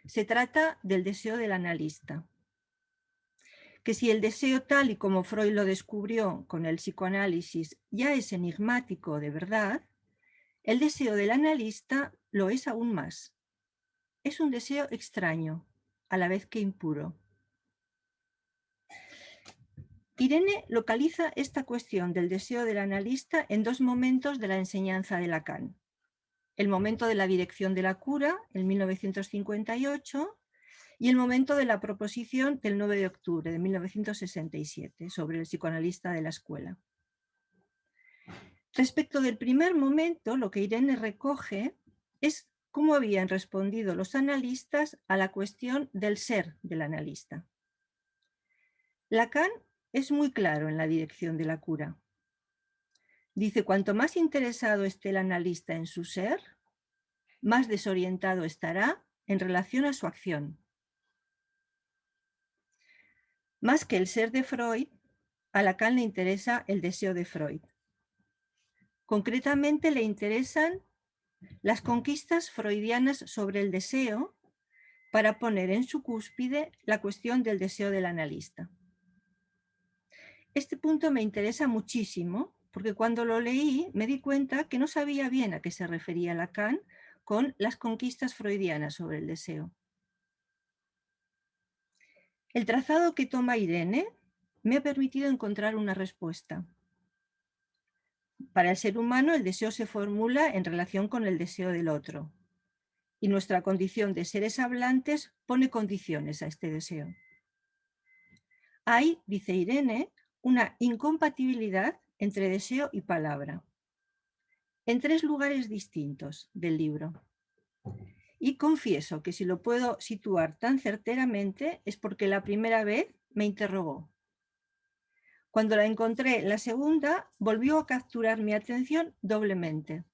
Se trata del deseo del analista. Que si el deseo tal y como Freud lo descubrió con el psicoanálisis ya es enigmático de verdad, el deseo del analista lo es aún más. Es un deseo extraño, a la vez que impuro. Irene localiza esta cuestión del deseo del analista en dos momentos de la enseñanza de Lacan. El momento de la dirección de la cura, en 1958, y el momento de la proposición del 9 de octubre de 1967 sobre el psicoanalista de la escuela. Respecto del primer momento, lo que Irene recoge es cómo habían respondido los analistas a la cuestión del ser del analista. Lacan es muy claro en la dirección de la cura. Dice, cuanto más interesado esté el analista en su ser, más desorientado estará en relación a su acción. Más que el ser de Freud, a Lacan le interesa el deseo de Freud. Concretamente le interesan las conquistas freudianas sobre el deseo para poner en su cúspide la cuestión del deseo del analista. Este punto me interesa muchísimo porque cuando lo leí me di cuenta que no sabía bien a qué se refería Lacan con las conquistas freudianas sobre el deseo. El trazado que toma Irene me ha permitido encontrar una respuesta. Para el ser humano el deseo se formula en relación con el deseo del otro. Y nuestra condición de seres hablantes pone condiciones a este deseo. Hay, dice Irene, una incompatibilidad entre deseo y palabra, en tres lugares distintos del libro. Y confieso que si lo puedo situar tan certeramente es porque la primera vez me interrogó. Cuando la encontré la segunda, volvió a capturar mi atención doblemente.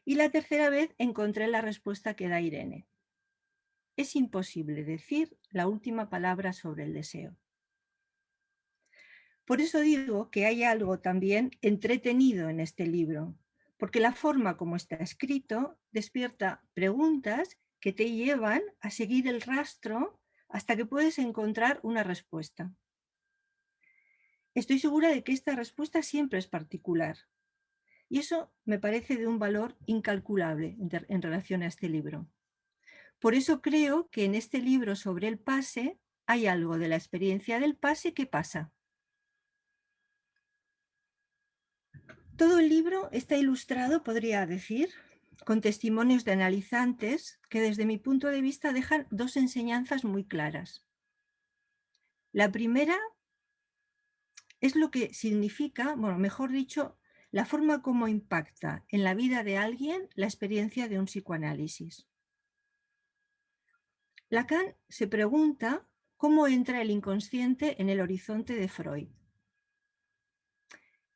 Y la tercera vez encontré la respuesta que da Irene. Es imposible decir la última palabra sobre el deseo. Por eso digo que hay algo también entretenido en este libro, porque la forma como está escrito despierta preguntas que te llevan a seguir el rastro hasta que puedes encontrar una respuesta. Estoy segura de que esta respuesta siempre es particular, y eso me parece de un valor incalculable en relación a este libro. Por eso creo que en este libro sobre el pase hay algo de la experiencia del pase que pasa. Todo el libro está ilustrado, podría decir, con testimonios de analizantes que desde mi punto de vista dejan dos enseñanzas muy claras. La primera es lo que significa, bueno, mejor dicho, la forma como impacta en la vida de alguien la experiencia de un psicoanálisis. Lacan se pregunta cómo entra el inconsciente en el horizonte de Freud.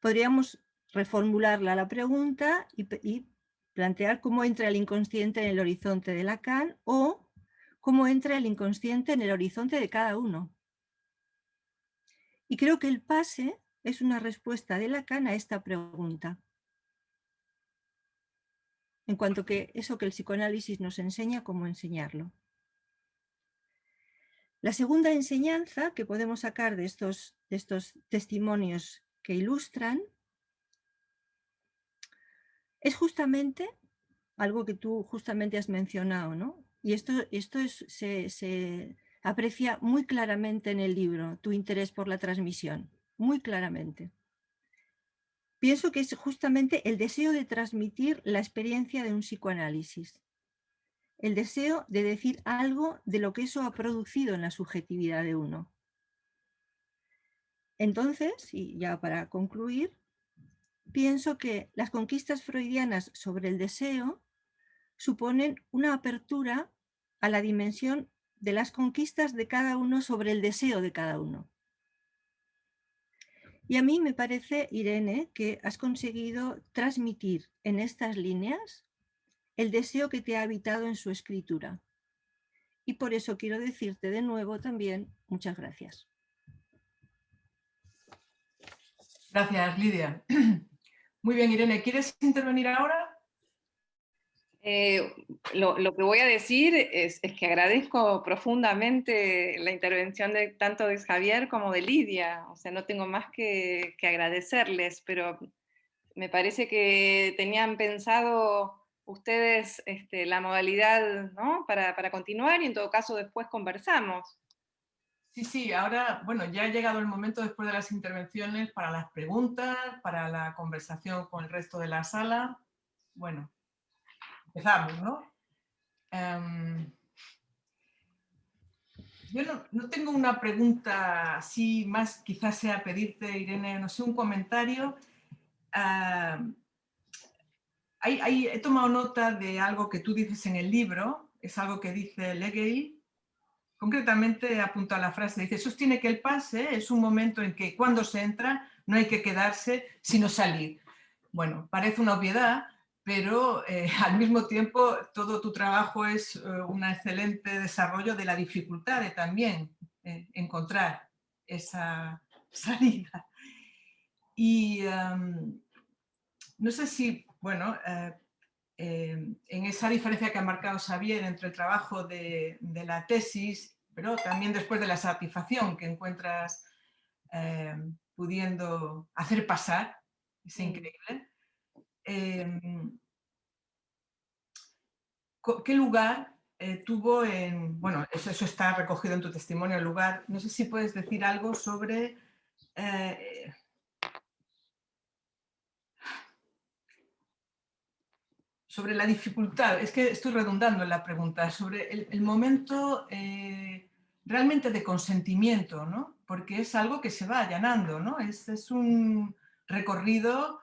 Podríamos reformularla la pregunta y plantear cómo entra el inconsciente en el horizonte de Lacan o cómo entra el inconsciente en el horizonte de cada uno. Y creo que el pase es una respuesta de Lacan a esta pregunta. En cuanto que eso que el psicoanálisis nos enseña, cómo enseñarlo. La segunda enseñanza que podemos sacar de estos testimonios que ilustran es justamente algo que tú justamente has mencionado, ¿no? Y esto se aprecia muy claramente en el libro, tu interés por la transmisión, muy claramente. Pienso que es justamente el deseo de transmitir la experiencia de un psicoanálisis, el deseo de decir algo de lo que eso ha producido en la subjetividad de uno. Entonces, y ya para concluir, pienso que las conquistas freudianas sobre el deseo suponen una apertura a la dimensión de las conquistas de cada uno sobre el deseo de cada uno. Y a mí me parece, Irene, que has conseguido transmitir en estas líneas el deseo que te ha habitado en su escritura. Y por eso quiero decirte de nuevo también muchas gracias. Gracias, Lidia. Muy bien, Irene, ¿quieres intervenir ahora? Lo que voy a decir es que agradezco profundamente la intervención tanto de Javier como de Lidia. O sea, no tengo más que agradecerles, pero me parece que tenían pensado ustedes la modalidad, ¿no? para continuar, y en todo caso después conversamos. Sí, sí, ahora, bueno, ya ha llegado el momento después de las intervenciones para las preguntas, para la conversación con el resto de la sala. Bueno, empezamos, ¿no? Yo no tengo una pregunta así, más quizás sea pedirte, Irene, no sé, un comentario. He tomado nota de algo que tú dices en el libro, es algo que dice Legge. Concretamente apunta la frase, dice, sostiene que el pase es un momento en que cuando se entra no hay que quedarse sino salir. Bueno, parece una obviedad, pero al mismo tiempo todo tu trabajo es un excelente desarrollo de la dificultad de también encontrar esa salida. Y no sé si, bueno, en esa diferencia que ha marcado Xavier entre el trabajo de la tesis, pero también después de la satisfacción que encuentras pudiendo hacer pasar, es increíble. ¿Qué lugar tuvo en, bueno, eso está recogido en tu testimonio, el lugar, no sé si puedes decir algo sobre sobre la dificultad, es que estoy redundando en la pregunta, sobre el momento realmente de consentimiento, ¿no? Porque es algo que se va allanando, ¿no? Es un recorrido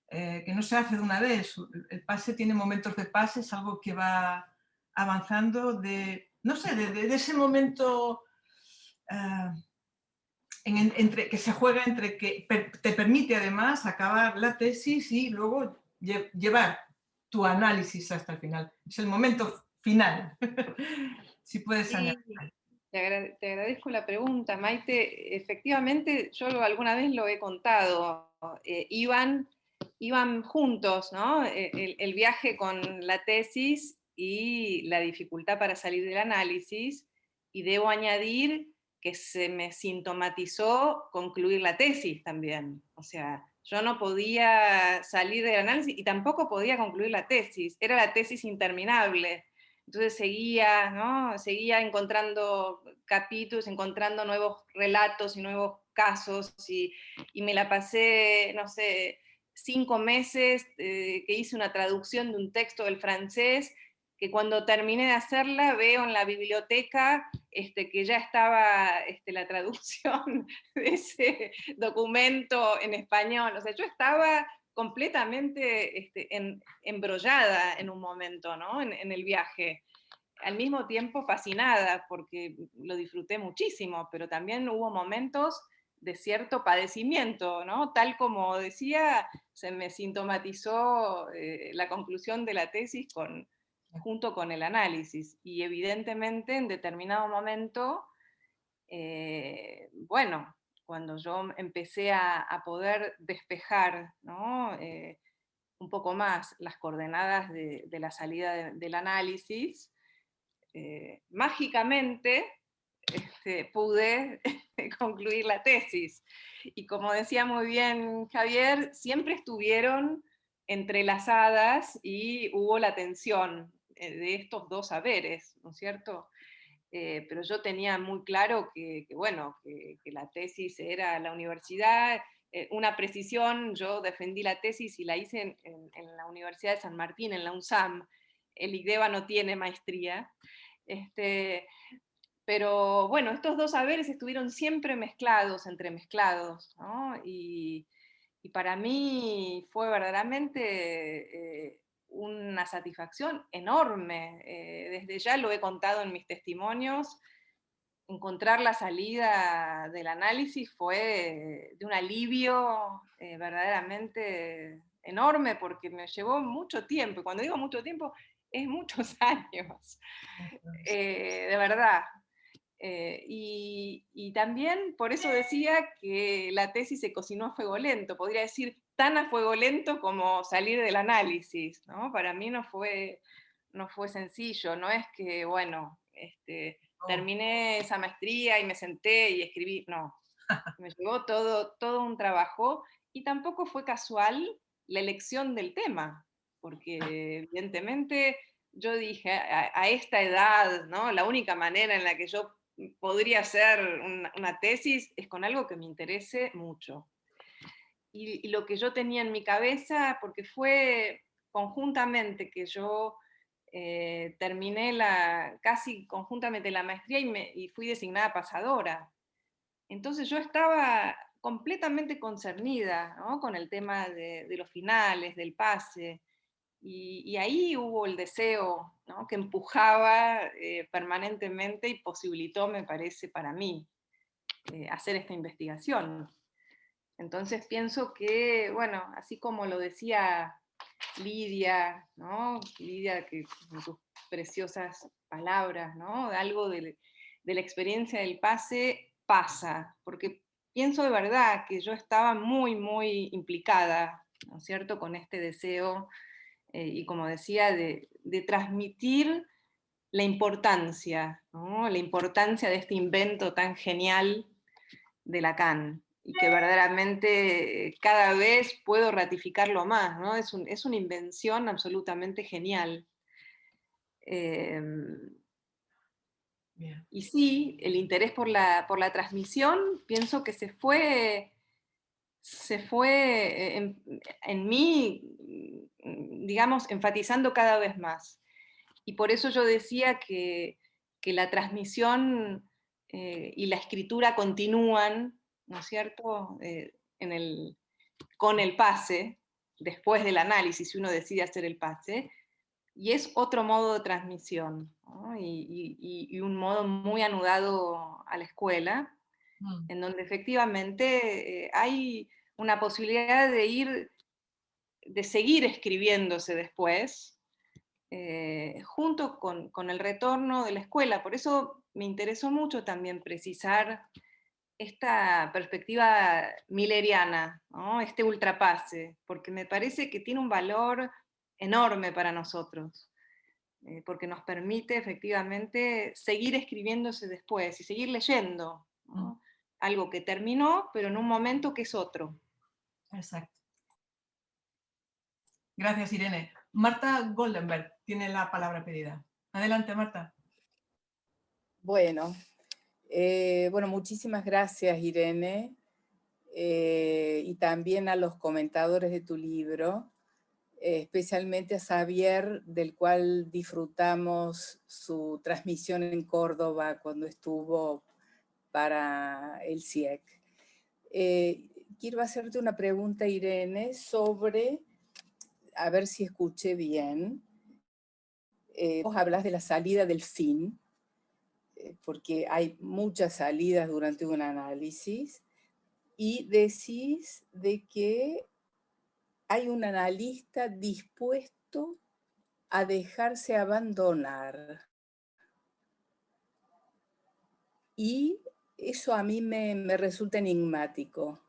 que no se hace de una vez. El pase tiene momentos de pase, es algo que va avanzando de, no sé, de ese momento entre, que se juega entre que te permite además acabar la tesis y luego llevar tu análisis hasta el final. Es el momento final. Si puedes añadir. Te agradezco la pregunta, Maite. Efectivamente, yo alguna vez lo he contado. Iban juntos, ¿no? El viaje con la tesis y la dificultad para salir del análisis. Y debo añadir que se me sintomatizó concluir la tesis también. O sea, yo no podía salir del análisis y tampoco podía concluir la tesis. Era la tesis interminable. Entonces seguía, ¿no? Seguía encontrando capítulos, encontrando nuevos relatos y nuevos casos, y me la pasé, no sé, 5 meses que hice una traducción de un texto del francés, que cuando terminé de hacerla veo en la biblioteca que ya estaba la traducción de ese documento en español. O sea, yo estaba completamente embrollada en un momento, ¿no? en el viaje. Al mismo tiempo fascinada, porque lo disfruté muchísimo, pero también hubo momentos de cierto padecimiento, ¿no? Tal como decía, se me sintomatizó la conclusión de la tesis junto con el análisis, y evidentemente en determinado momento, bueno, cuando yo empecé a poder despejar, ¿no? Un poco más las coordenadas de la salida del análisis, mágicamente pude concluir la tesis. Y como decía muy bien Javier, siempre estuvieron entrelazadas y hubo la tensión de estos dos saberes, ¿no es cierto? Pero yo tenía muy claro bueno, que la tesis era la universidad. Una precisión, yo defendí la tesis y la hice en la Universidad de San Martín, en la UNSAM. El IGDEVA no tiene maestría. Pero bueno, estos dos saberes estuvieron siempre mezclados, entremezclados, ¿no? Y para mí fue verdaderamente una satisfacción enorme. Desde ya lo he contado en mis testimonios. Encontrar la salida del análisis fue de un alivio verdaderamente enorme, porque me llevó mucho tiempo. Y cuando digo mucho tiempo, es muchos años, de verdad. Y también por eso decía que la tesis se cocinó a fuego lento, podría decir tan a fuego lento como salir del análisis, ¿no? Para mí no fue sencillo, no es que, bueno, terminé esa maestría y me senté y escribí, no. Me llevó todo un trabajo, y tampoco fue casual la elección del tema, porque evidentemente yo dije, a esta edad, ¿no? La única manera en la que yo podría hacer una tesis es con algo que me interese mucho. Y lo que yo tenía en mi cabeza, porque fue conjuntamente que yo terminé casi conjuntamente la maestría y fui designada pasadora. Entonces yo estaba completamente concernida, ¿no? Con el tema de los finales, del pase, y ahí hubo el deseo, ¿no? Que empujaba permanentemente y posibilitó, me parece, para mí, hacer esta investigación. Entonces pienso que, bueno, así como lo decía Lidia, ¿no? Lidia, que con sus preciosas palabras, ¿no? Algo de la experiencia del pase pasa, porque pienso de verdad que yo estaba muy, muy implicada, ¿no es cierto?, con este deseo, y como decía, de transmitir la importancia, ¿no? La importancia de este invento tan genial de Lacan, y que verdaderamente cada vez puedo ratificarlo más, ¿no? Es una invención absolutamente genial. Y sí, el interés por la transmisión, pienso que se fue en mí, digamos, enfatizando cada vez más. Y por eso yo decía que la transmisión y la escritura continúan, ¿no es cierto?, con el pase, después del análisis, si uno decide hacer el pase, y es otro modo de transmisión, ¿no? Y un modo muy anudado a la escuela, en donde efectivamente hay una posibilidad de seguir escribiéndose después, junto con el retorno de la escuela. Por eso me interesó mucho también precisar esta perspectiva milleriana, ¿no? Este ultrapase, porque me parece que tiene un valor enorme para nosotros, porque nos permite efectivamente seguir escribiéndose después y seguir leyendo, ¿no? Algo que terminó, pero en un momento que es otro. Exacto. Gracias, Irene. Marta Goldenberg tiene la palabra pedida. Adelante, Marta. Bueno, muchísimas gracias, Irene, y también a los comentadores de tu libro, especialmente a Xavier, del cual disfrutamos su transmisión en Córdoba cuando estuvo para el CIEC. Quiero hacerte una pregunta, Irene, sobre, a ver si escuché bien, vos hablas de la salida del fin, porque hay muchas salidas durante un análisis, y decís de que hay un analista dispuesto a dejarse abandonar. Y eso a mí me resulta enigmático.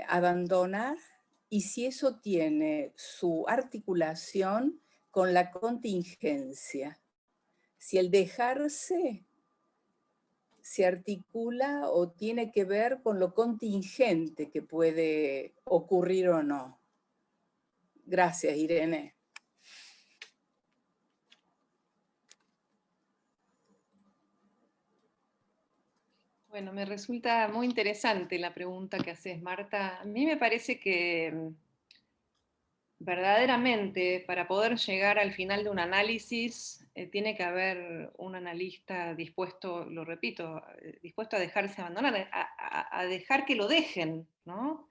Abandonar, y si eso tiene su articulación con la contingencia. Si el dejarse se articula o tiene que ver con lo contingente que puede ocurrir o no. Gracias, Irene. Bueno, me resulta muy interesante la pregunta que haces, Marta. A mí me parece que verdaderamente para poder llegar al final de un análisis tiene que haber un analista dispuesto, lo repito, dispuesto a dejarse abandonar, a dejar que lo dejen, ¿no?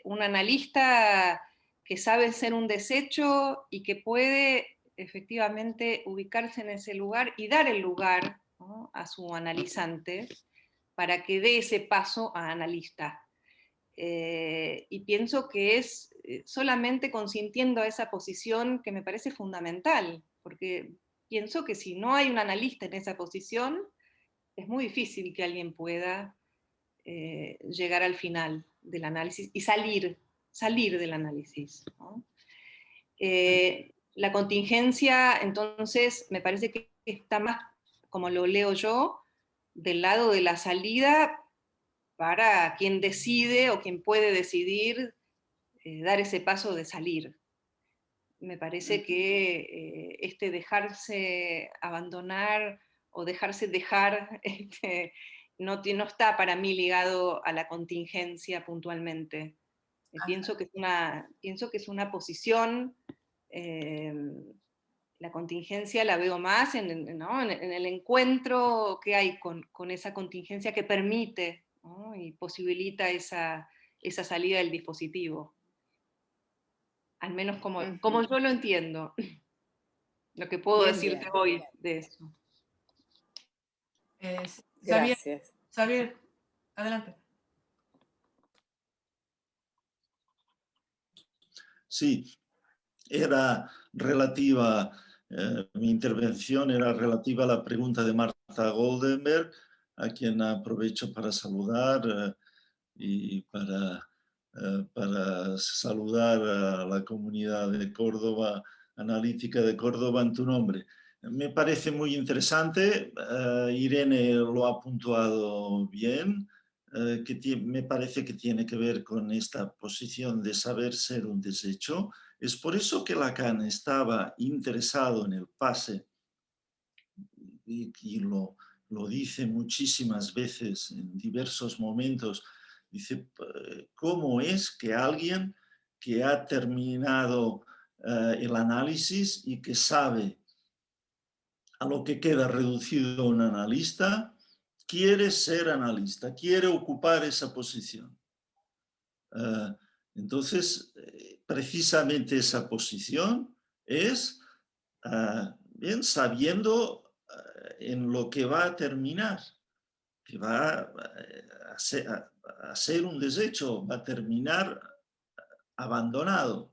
un analista que sabe ser un desecho y que puede efectivamente ubicarse en ese lugar y dar el lugar, ¿no?, a su analizante para que dé ese paso a analista. Y pienso que es solamente consintiendo a esa posición que me parece fundamental, porque pienso que si no hay un analista en esa posición, es muy difícil que alguien pueda llegar al final del análisis y salir del análisis, ¿no? La contingencia, entonces, me parece que está más, como lo leo yo, del lado de la salida para quien decide o quien puede decidir dar ese paso de salir. Me parece que este dejarse abandonar o dejarse dejar no está para mí ligado a la contingencia puntualmente. Pienso que es una posición, la contingencia la veo más ¿no?, en el encuentro que hay con esa contingencia que permite, ¿no?, y posibilita esa salida del dispositivo. Al menos como yo lo entiendo, lo que puedo decirte hoy de eso. Gracias. Xavier, adelante. Sí, era relativa, mi intervención era relativa a la pregunta de Marta Goldenberg, a quien aprovecho para saludar y para saludar a la comunidad de Córdoba, analítica de Córdoba, en tu nombre. Me parece muy interesante, Irene lo ha puntuado bien, que me parece que tiene que ver con esta posición de saber ser un desecho. Es por eso que Lacan estaba interesado en el pase, y lo dice muchísimas veces en diversos momentos. Dice, ¿cómo es que alguien que ha terminado el análisis y que sabe a lo que queda reducido un analista, quiere ser analista, quiere ocupar esa posición? Entonces, precisamente esa posición es, bien, sabiendo en lo que va a terminar, que va a ser un desecho, va a terminar abandonado.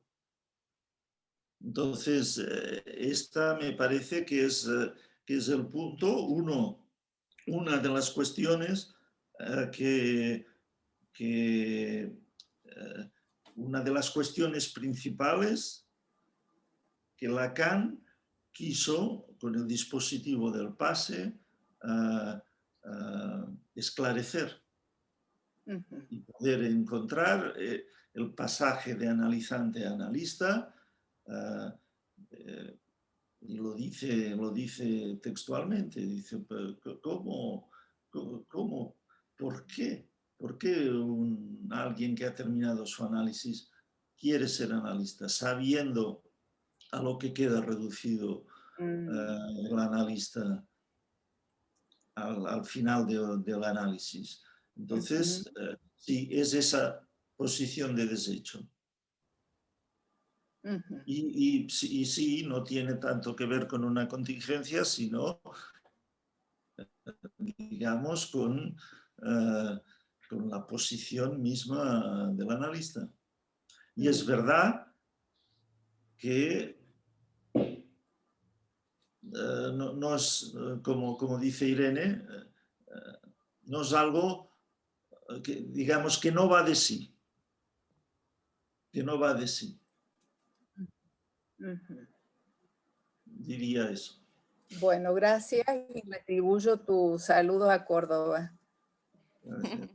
Entonces, esta me parece que es el punto, una de las cuestiones una de las cuestiones principales que Lacan quiso, con el dispositivo del pase, esclarecer y poder encontrar el pasaje de analizante a analista, y lo dice textualmente, dice, ¿cómo? ¿Por qué? ¿Por qué alguien que ha terminado su análisis quiere ser analista, sabiendo a lo que queda reducido el analista al final del análisis? Entonces, sí, es esa posición de desecho. Y sí, no tiene tanto que ver con una contingencia, sino, digamos, con la posición misma del analista. Y es verdad que no es, como dice Irene, no es algo que, digamos, que no va de sí. Que no va de sí. Diría eso. Bueno, gracias y retribuyo tu saludo a Córdoba. Gracias.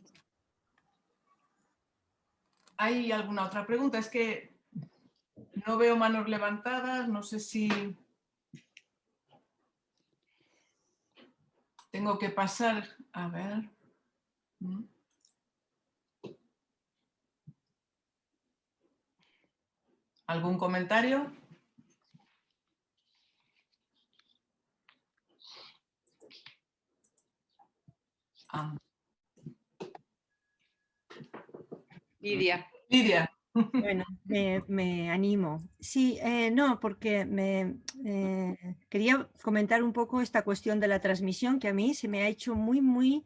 ¿Hay alguna otra pregunta? Es que no veo manos levantadas, no sé si tengo que pasar, a ver. ¿Algún comentario? Lidia. Lidia. Bueno, me animo. Sí, no, porque quería comentar un poco esta cuestión de la transmisión que a mí se me ha hecho muy, muy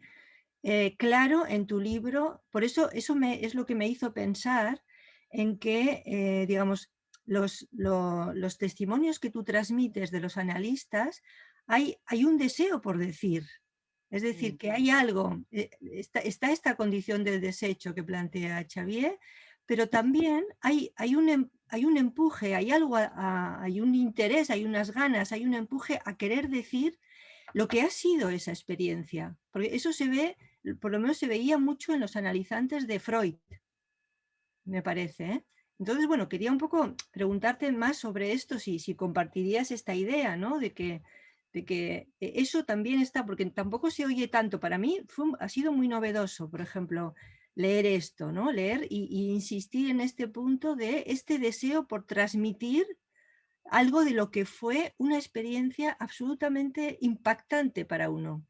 claro en tu libro. Por eso es lo que me hizo pensar en que, digamos, los testimonios que tú transmites de los analistas, hay un deseo por decir. Es decir, que hay algo, está esta condición del desecho que plantea Xavier, pero también hay un empuje, hay algo, hay un interés, hay unas ganas, hay un empuje a querer decir lo que ha sido esa experiencia. Porque eso se ve, por lo menos se veía mucho en los analizantes de Freud, me parece, ¿eh? Entonces, bueno, quería un poco preguntarte más sobre esto, si compartirías esta idea, ¿no? De que eso también está, porque tampoco se oye tanto. Para mí ha sido muy novedoso, por ejemplo, leer esto, ¿no? Leer y insistir en este punto de este deseo por transmitir algo de lo que fue una experiencia absolutamente impactante para uno.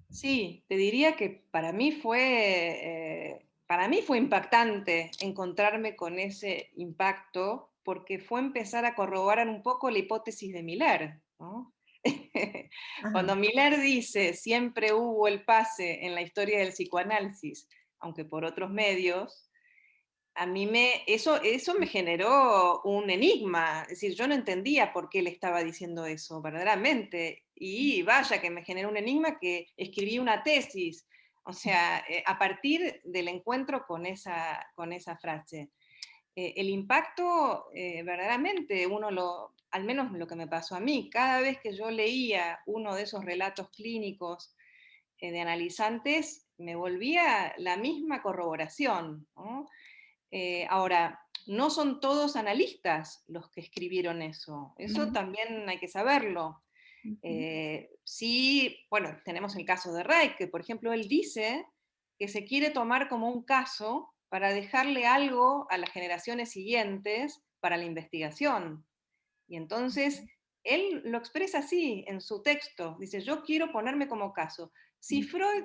Sí, te diría que para mí fue impactante encontrarme con ese impacto, porque fue empezar a corroborar un poco la hipótesis de Miller, ¿no? Cuando Miller dice siempre hubo el pase en la historia del psicoanálisis, aunque por otros medios, a mí eso me generó un enigma. Es decir, yo no entendía por qué él estaba diciendo eso, verdaderamente. Y vaya que me generó un enigma, que escribí una tesis, o sea, a partir del encuentro con esa frase. El impacto, verdaderamente, al menos lo que me pasó a mí, cada vez que yo leía uno de esos relatos clínicos de analizantes, me volvía la misma corroboración, ¿no? Ahora, no son todos analistas los que escribieron eso. Eso también hay que saberlo. Sí, bueno, tenemos el caso de Reich, que por ejemplo él dice que se quiere tomar como un caso para dejarle algo a las generaciones siguientes para la investigación. Y entonces él lo expresa así en su texto. Dice, yo quiero ponerme como caso. Si Freud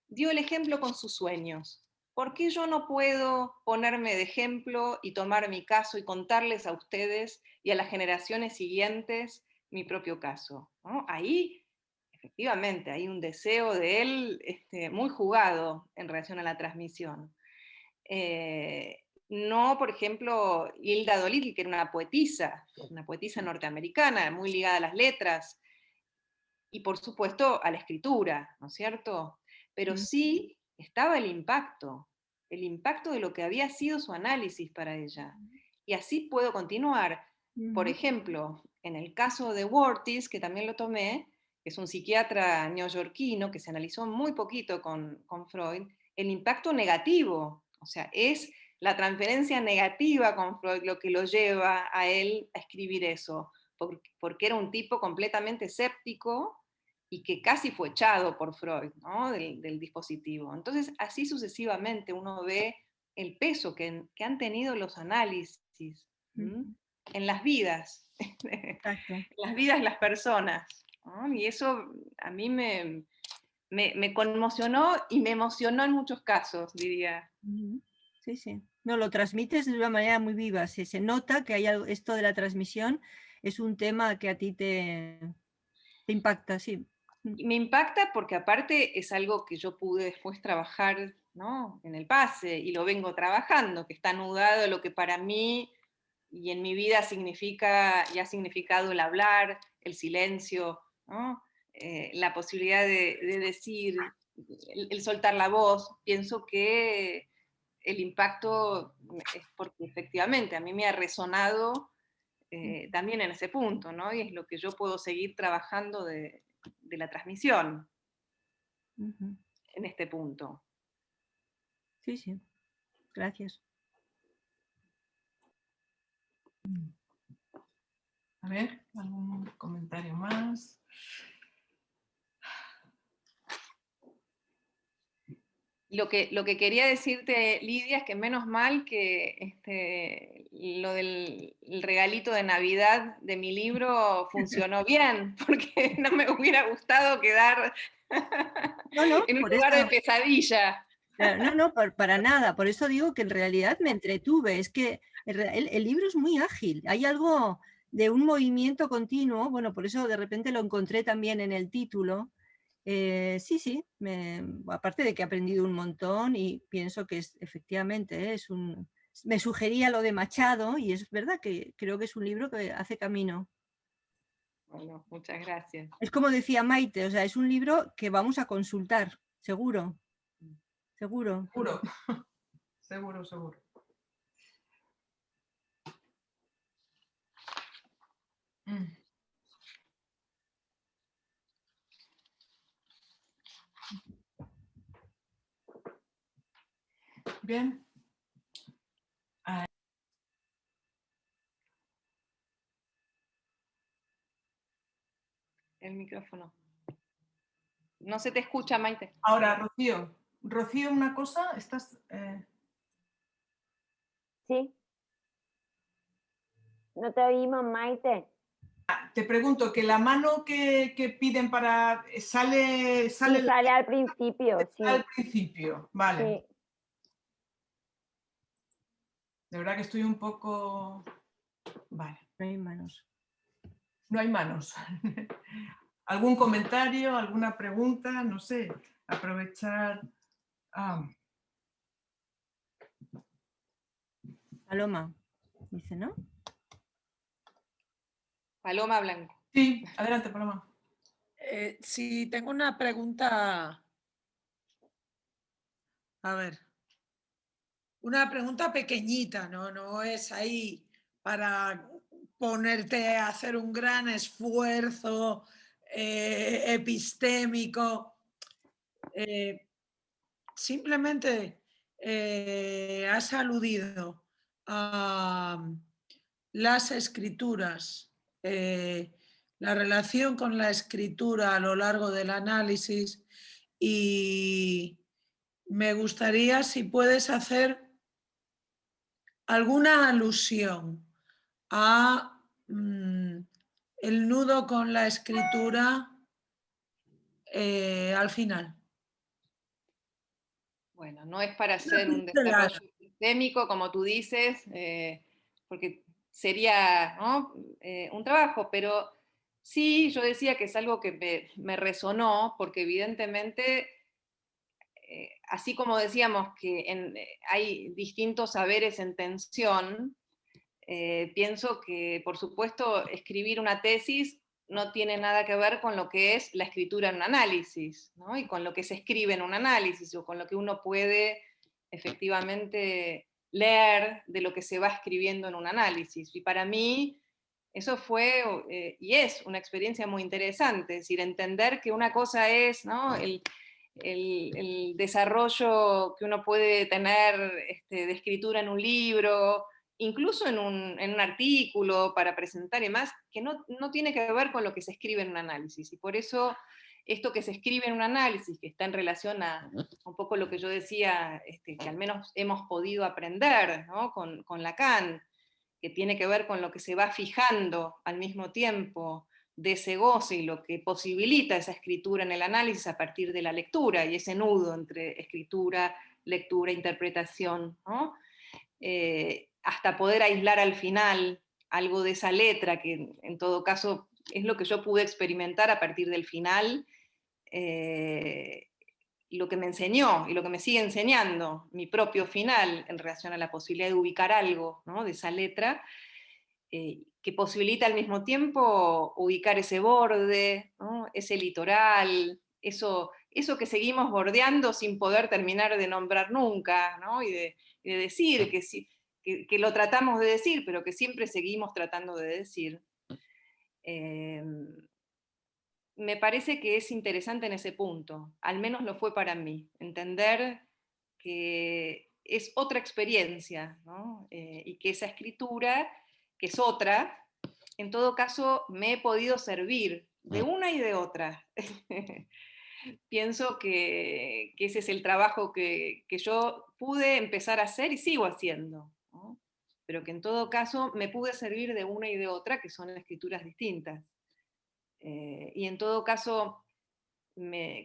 dio el ejemplo con sus sueños, ¿por qué yo no puedo ponerme de ejemplo y tomar mi caso y contarles a ustedes y a las generaciones siguientes mi propio caso? ¿No? Ahí, efectivamente, hay un deseo de él muy jugado en relación a la transmisión. No, por ejemplo, Hilda Dolittle, que era una poetisa norteamericana, muy ligada a las letras, y por supuesto a la escritura, ¿no es cierto? Pero sí estaba el impacto de lo que había sido su análisis para ella. Y así puedo continuar. Por ejemplo, en el caso de Wortis, que también lo tomé, que es un psiquiatra neoyorquino que se analizó muy poquito con Freud, el impacto negativo, o sea, es la transferencia negativa con Freud lo que lo lleva a él a escribir eso, porque era un tipo completamente escéptico y que casi fue echado por Freud, ¿no? del dispositivo. Entonces, así sucesivamente uno ve el peso que han tenido los análisis en las vidas, en las vidas de las personas, ¿no? Y eso a mí me conmocionó y me emocionó en muchos casos, diría. Sí, sí. No, lo transmites de una manera muy viva. Se nota que hay algo, esto de la transmisión es un tema que a ti te impacta, sí. Y me impacta porque aparte es algo que yo pude después trabajar, ¿no? En el PASE, y lo vengo trabajando, que está anudado lo que para mí y en mi vida significa y ha significado el hablar, el silencio, ¿no? La posibilidad de decir, el soltar la voz. Pienso que el impacto es porque efectivamente a mí me ha resonado también en ese punto, ¿no? Y es lo que yo puedo seguir trabajando de la transmisión en este punto. Sí, sí. Gracias. A ver, ¿algún comentario más? Lo que quería decirte, Lidia, es que menos mal que lo del regalito de Navidad de mi libro funcionó bien, porque no me hubiera gustado quedar en un lugar de pesadilla. No, no, para nada. Por eso digo que en realidad me entretuve. Es que el libro es muy ágil. Hay algo de un movimiento continuo. Bueno, por eso de repente lo encontré también en el título. Sí, sí. Aparte de que he aprendido un montón y pienso que efectivamente me sugería lo de Machado y es verdad que creo que es un libro que hace camino. Bueno, muchas gracias. Es como decía Maite, o sea, es un libro que vamos a consultar, seguro. Seguro. Seguro, seguro, seguro. Bien. El micrófono. No se te escucha, Maite. Ahora, Rocío. Rocío, una cosa, estás... Sí. No te oímos, Maite. Te pregunto, que la mano que piden para... Sale Sí, sale al principio, sí. Al principio, vale. Sí. De verdad que estoy un poco... Vale. No hay manos. No hay manos. ¿Algún comentario, alguna pregunta? No sé, aprovechar... Paloma, dice, ¿no? Paloma Blanco. Sí, adelante, Paloma. Sí, tengo una pregunta. A ver. Una pregunta pequeñita, no es ahí para ponerte a hacer un gran esfuerzo epistémico. Simplemente has aludido a las escrituras, la relación con la escritura a lo largo del análisis, y me gustaría si puedes hacer alguna alusión a el nudo con la escritura al final. Bueno, no es para hacer un desarrollo sistémico, como tú dices, porque sería, ¿no? Un trabajo, pero sí, yo decía que es algo que me resonó, porque evidentemente, así como decíamos que hay distintos saberes en tensión, pienso que, por supuesto, escribir una tesis no tiene nada que ver con lo que es la escritura en un análisis, ¿no? Y con lo que se escribe en un análisis, o con lo que uno puede efectivamente leer de lo que se va escribiendo en un análisis. Y para mí eso fue y es una experiencia muy interesante, es decir, entender que una cosa es, ¿no? el desarrollo que uno puede tener de escritura en un libro, incluso en un artículo para presentar y demás, que no tiene que ver con lo que se escribe en un análisis. Y por eso esto que se escribe en un análisis, que está en relación a un poco lo que yo decía, que al menos hemos podido aprender, ¿no? con Lacan, que tiene que ver con lo que se va fijando al mismo tiempo de ese goce y lo que posibilita esa escritura en el análisis a partir de la lectura, y ese nudo entre escritura, lectura, interpretación, ¿no? Hasta poder aislar al final algo de esa letra, que en todo caso es lo que yo pude experimentar a partir del final, lo que me enseñó y lo que me sigue enseñando mi propio final en relación a la posibilidad de ubicar algo, ¿no? de esa letra, que posibilita al mismo tiempo ubicar ese borde, ¿no? ese litoral, eso que seguimos bordeando sin poder terminar de nombrar nunca, ¿no? y de decir que lo tratamos de decir, pero que siempre seguimos tratando de decir. Me parece que es interesante en ese punto, al menos lo fue para mí, entender que es otra experiencia, ¿no? Y que esa escritura, que es otra, en todo caso me he podido servir de una y de otra. Pienso que ese es el trabajo que yo pude empezar a hacer y sigo haciendo, ¿no? Pero que en todo caso me pude servir de una y de otra, que son escrituras distintas. Y en todo caso,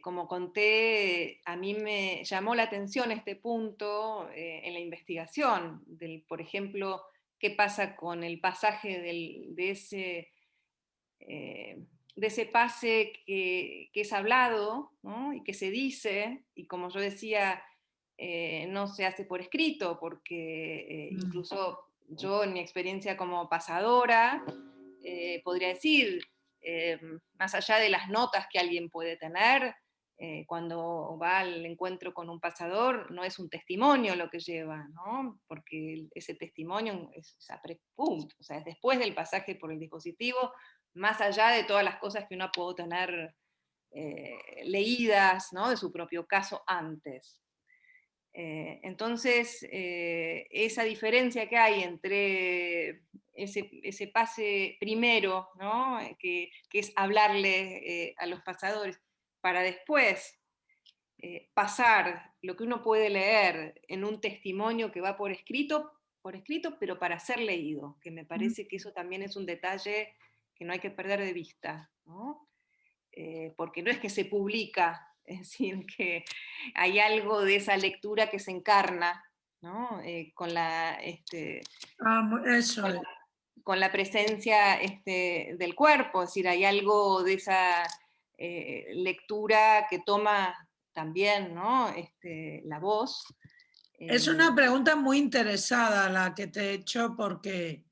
como conté, a mí me llamó la atención este punto en la investigación, por ejemplo, qué pasa con el pasaje de ese pase que es hablado, ¿no? Y que se dice, y como yo decía, no se hace por escrito, porque incluso yo en mi experiencia como pasadora, podría decir, más allá de las notas que alguien puede tener, cuando va al encuentro con un pasador, no es un testimonio lo que lleva, ¿no? Porque ese testimonio es punto, o sea, es después del pasaje por el dispositivo, más allá de todas las cosas que uno puede tener leídas, ¿no? De su propio caso antes. Entonces, esa diferencia que hay entre ese pase primero, ¿no? que es hablarle a los pasadores, para después pasar lo que uno puede leer en un testimonio que va por escrito, pero para ser leído, que me parece que eso también es un detalle que no hay que perder de vista, ¿no? Porque no es que se publica, es decir, que hay algo de esa lectura que se encarna, ¿no? Con la Eso es. con la presencia del cuerpo, es decir, hay algo de esa lectura que toma también, ¿no? La voz. Es una pregunta muy interesada la que te he hecho, porque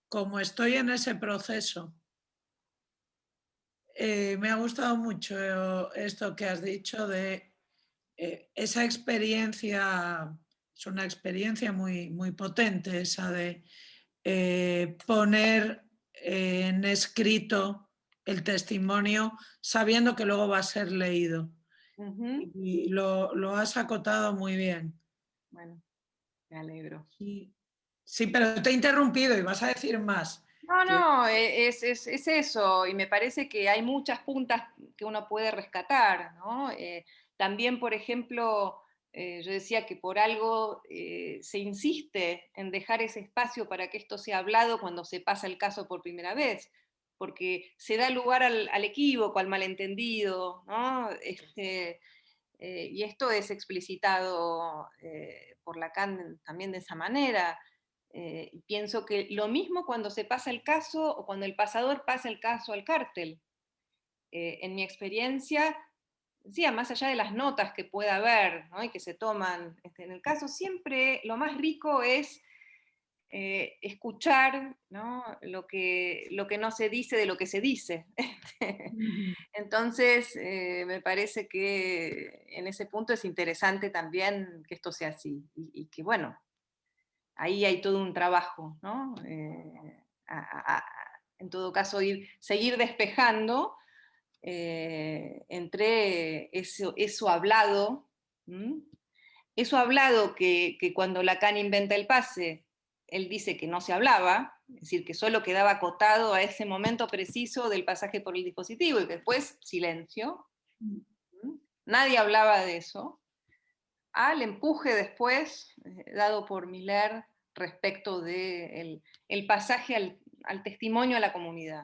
como estoy en ese proceso, me ha gustado mucho esto que has dicho de esa experiencia. Es una experiencia muy, muy potente esa de poner en escrito el testimonio sabiendo que luego va a ser leído. Y lo has acotado muy bien. Bueno, me alegro. Sí, pero te he interrumpido y vas a decir más. No, es eso, y me parece que hay muchas puntas que uno puede rescatar, ¿no? También, por ejemplo, yo decía que por algo se insiste en dejar ese espacio para que esto sea hablado cuando se pasa el caso por primera vez, porque se da lugar al equívoco, al malentendido, ¿no? Y esto es explicitado por Lacan también de esa manera. Pienso que lo mismo cuando se pasa el caso o cuando el pasador pasa el caso al cártel. En mi experiencia, sí, más allá de las notas que pueda haber, ¿no? Y que se toman en el caso, siempre lo más rico es escuchar, ¿no? Lo que no se dice de lo que se dice. Entonces, me parece que en ese punto es interesante también que esto sea así, y que bueno, ahí hay todo un trabajo, ¿no? En todo caso, seguir despejando entre eso hablado, ¿m? Eso hablado que cuando Lacan inventa el pase, él dice que no se hablaba, es decir, que solo quedaba acotado a ese momento preciso del pasaje por el dispositivo y que después silencio. Nadie hablaba de eso. Al empuje después, dado por Miller, respecto del el pasaje al testimonio a la comunidad.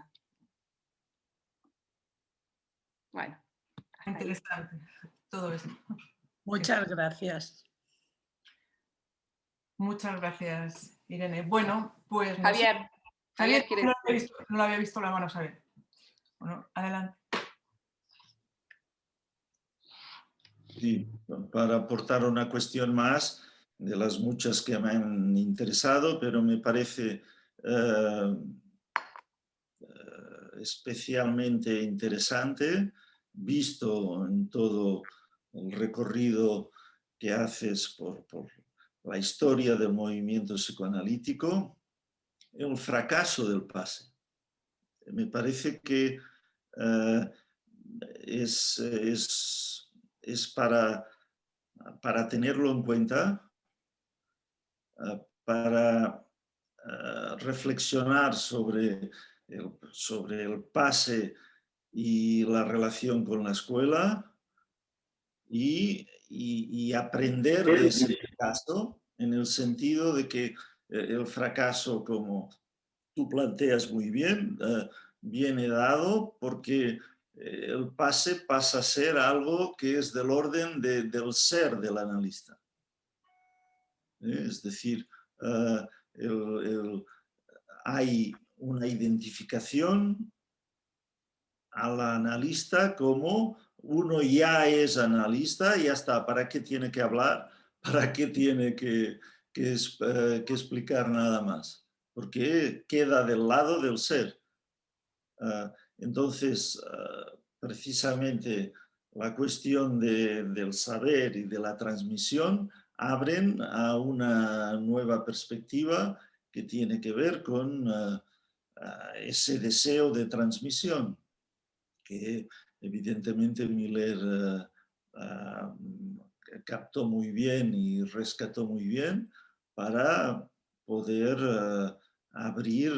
Bueno. Interesante todo esto. Muchas gracias. Muchas gracias, Irene. Bueno, pues... Javier. Javier, no lo había visto la mano, Javier. Bueno, adelante. Sí, para aportar una cuestión más de las muchas que me han interesado, pero me parece especialmente interesante, visto en todo el recorrido que haces por la historia del movimiento psicoanalítico, el fracaso del pase. Me parece que es para tenerlo en cuenta, para reflexionar sobre el pase y la relación con la escuela y aprender de ese fracaso, en el sentido de que el fracaso, como tú planteas muy bien, viene dado porque el pase pasa a ser algo que es del orden del ser del analista. Es decir, hay una identificación al analista como uno ya es analista, ya está. ¿Para qué tiene que hablar? ¿Para qué tiene que explicar nada más? Porque queda del lado del ser. Entonces, precisamente la cuestión del saber y de la transmisión abren a una nueva perspectiva que tiene que ver con ese deseo de transmisión, que evidentemente Miller captó muy bien y rescató muy bien para poder abrir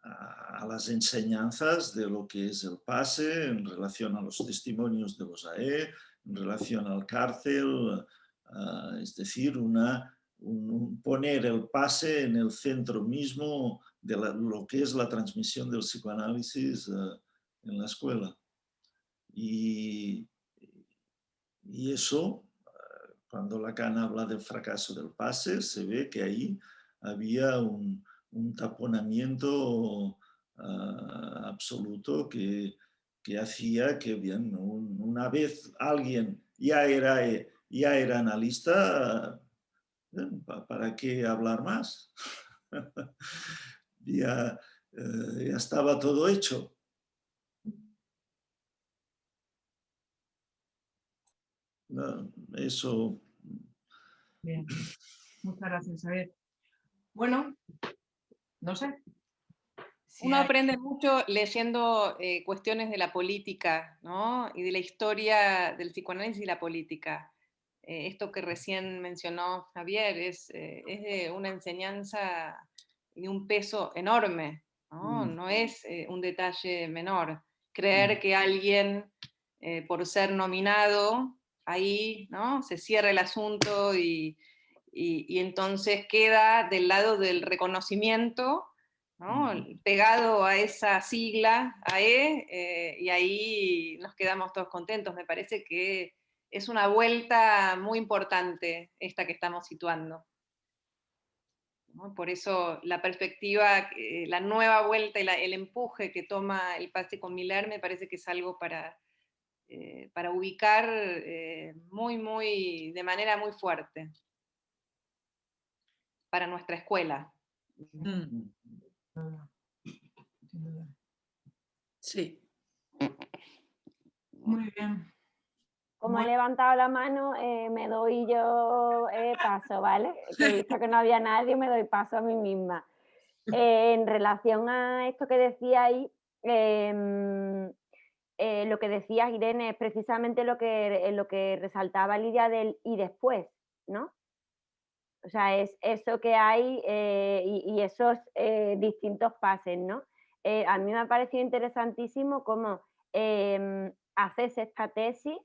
a las enseñanzas de lo que es el pase en relación a los testimonios de los AE, en relación al cárcel, es decir, poner el pase en el centro mismo de lo que es la transmisión del psicoanálisis en la escuela. Y eso, cuando Lacan habla del fracaso del pase, se ve que ahí había un taponamiento absoluto que hacía que, bien, una vez alguien ya era analista, ¿para qué hablar más? ya estaba todo hecho. No, eso. Bien, muchas gracias, Xavier. Bueno, no sé. Uno aprende mucho leyendo cuestiones de la política, ¿no? Y de la historia del psicoanálisis y la política. Esto que recién mencionó Javier es de una enseñanza y de un peso enorme, ¿no? No es un detalle menor. Creer que alguien, por ser nominado, ahí, ¿no? Se cierra el asunto y entonces queda del lado del reconocimiento, ¿no? Pegado a esa sigla, AE, y ahí nos quedamos todos contentos. Me parece que es una vuelta muy importante esta que estamos situando, ¿no? Por eso la perspectiva, la nueva vuelta y el empuje que toma el pase con Miller me parece que es algo para ubicar de manera muy fuerte para nuestra escuela. Sí. Muy bien. Como he levantado la mano, me doy yo paso, ¿vale? Que he visto que no había nadie, me doy paso a mí misma. En relación a esto que decíais, lo que decías, Irene, es precisamente lo que resaltaba Lidia del y después, ¿no? O sea, es eso que hay y esos distintos pases, ¿no? A mí me ha parecido interesantísimo cómo haces esta tesis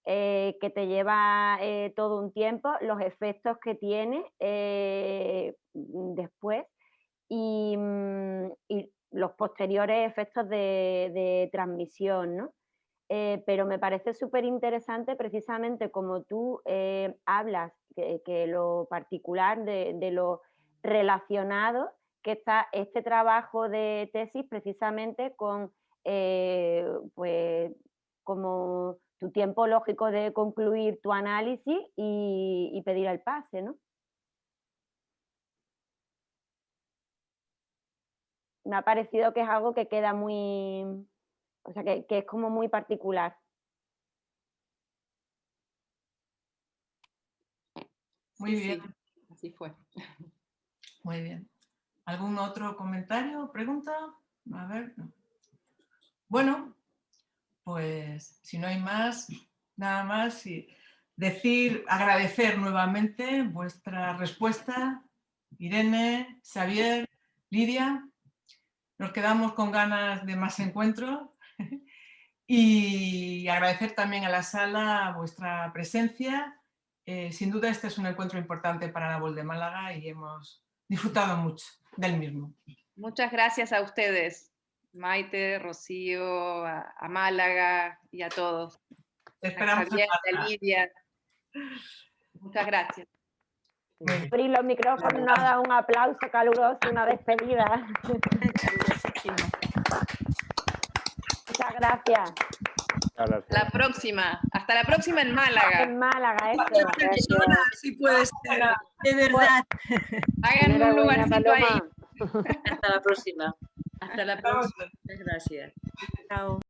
que te lleva todo un tiempo, los efectos que tiene después y los posteriores efectos de transmisión, ¿no? Pero me parece súper interesante precisamente como tú hablas, que lo particular de lo relacionado que está este trabajo de tesis precisamente con pues como tu tiempo lógico de concluir tu análisis y pedir el pase, ¿no? Me ha parecido que es algo que queda muy, o sea, que es como muy particular. Muy bien. Sí, así fue. Muy bien. ¿Algún otro comentario o pregunta? A ver. Bueno, pues si no hay más, nada más y agradecer nuevamente vuestra respuesta, Irene, Xavier, Lidia. Nos quedamos con ganas de más encuentros y agradecer también a la sala vuestra presencia. Sin duda este es un encuentro importante para la Vol de Málaga y hemos disfrutado mucho del mismo. Muchas gracias a ustedes. Maite, Rocío, a Málaga y a todos. Te esperamos A Javier, en a Lidia. Muchas gracias. Abrir los micrófonos, nada, un aplauso caluroso, una despedida. Muchas gracias. La próxima. Hasta la próxima en Málaga. En Málaga, eso. Persona, si puede ser. De verdad. Hagan un Enhorabuena, lugarcito ahí. Paloma. Hasta la próxima. Hasta la próxima. Muchas gracias. Chao.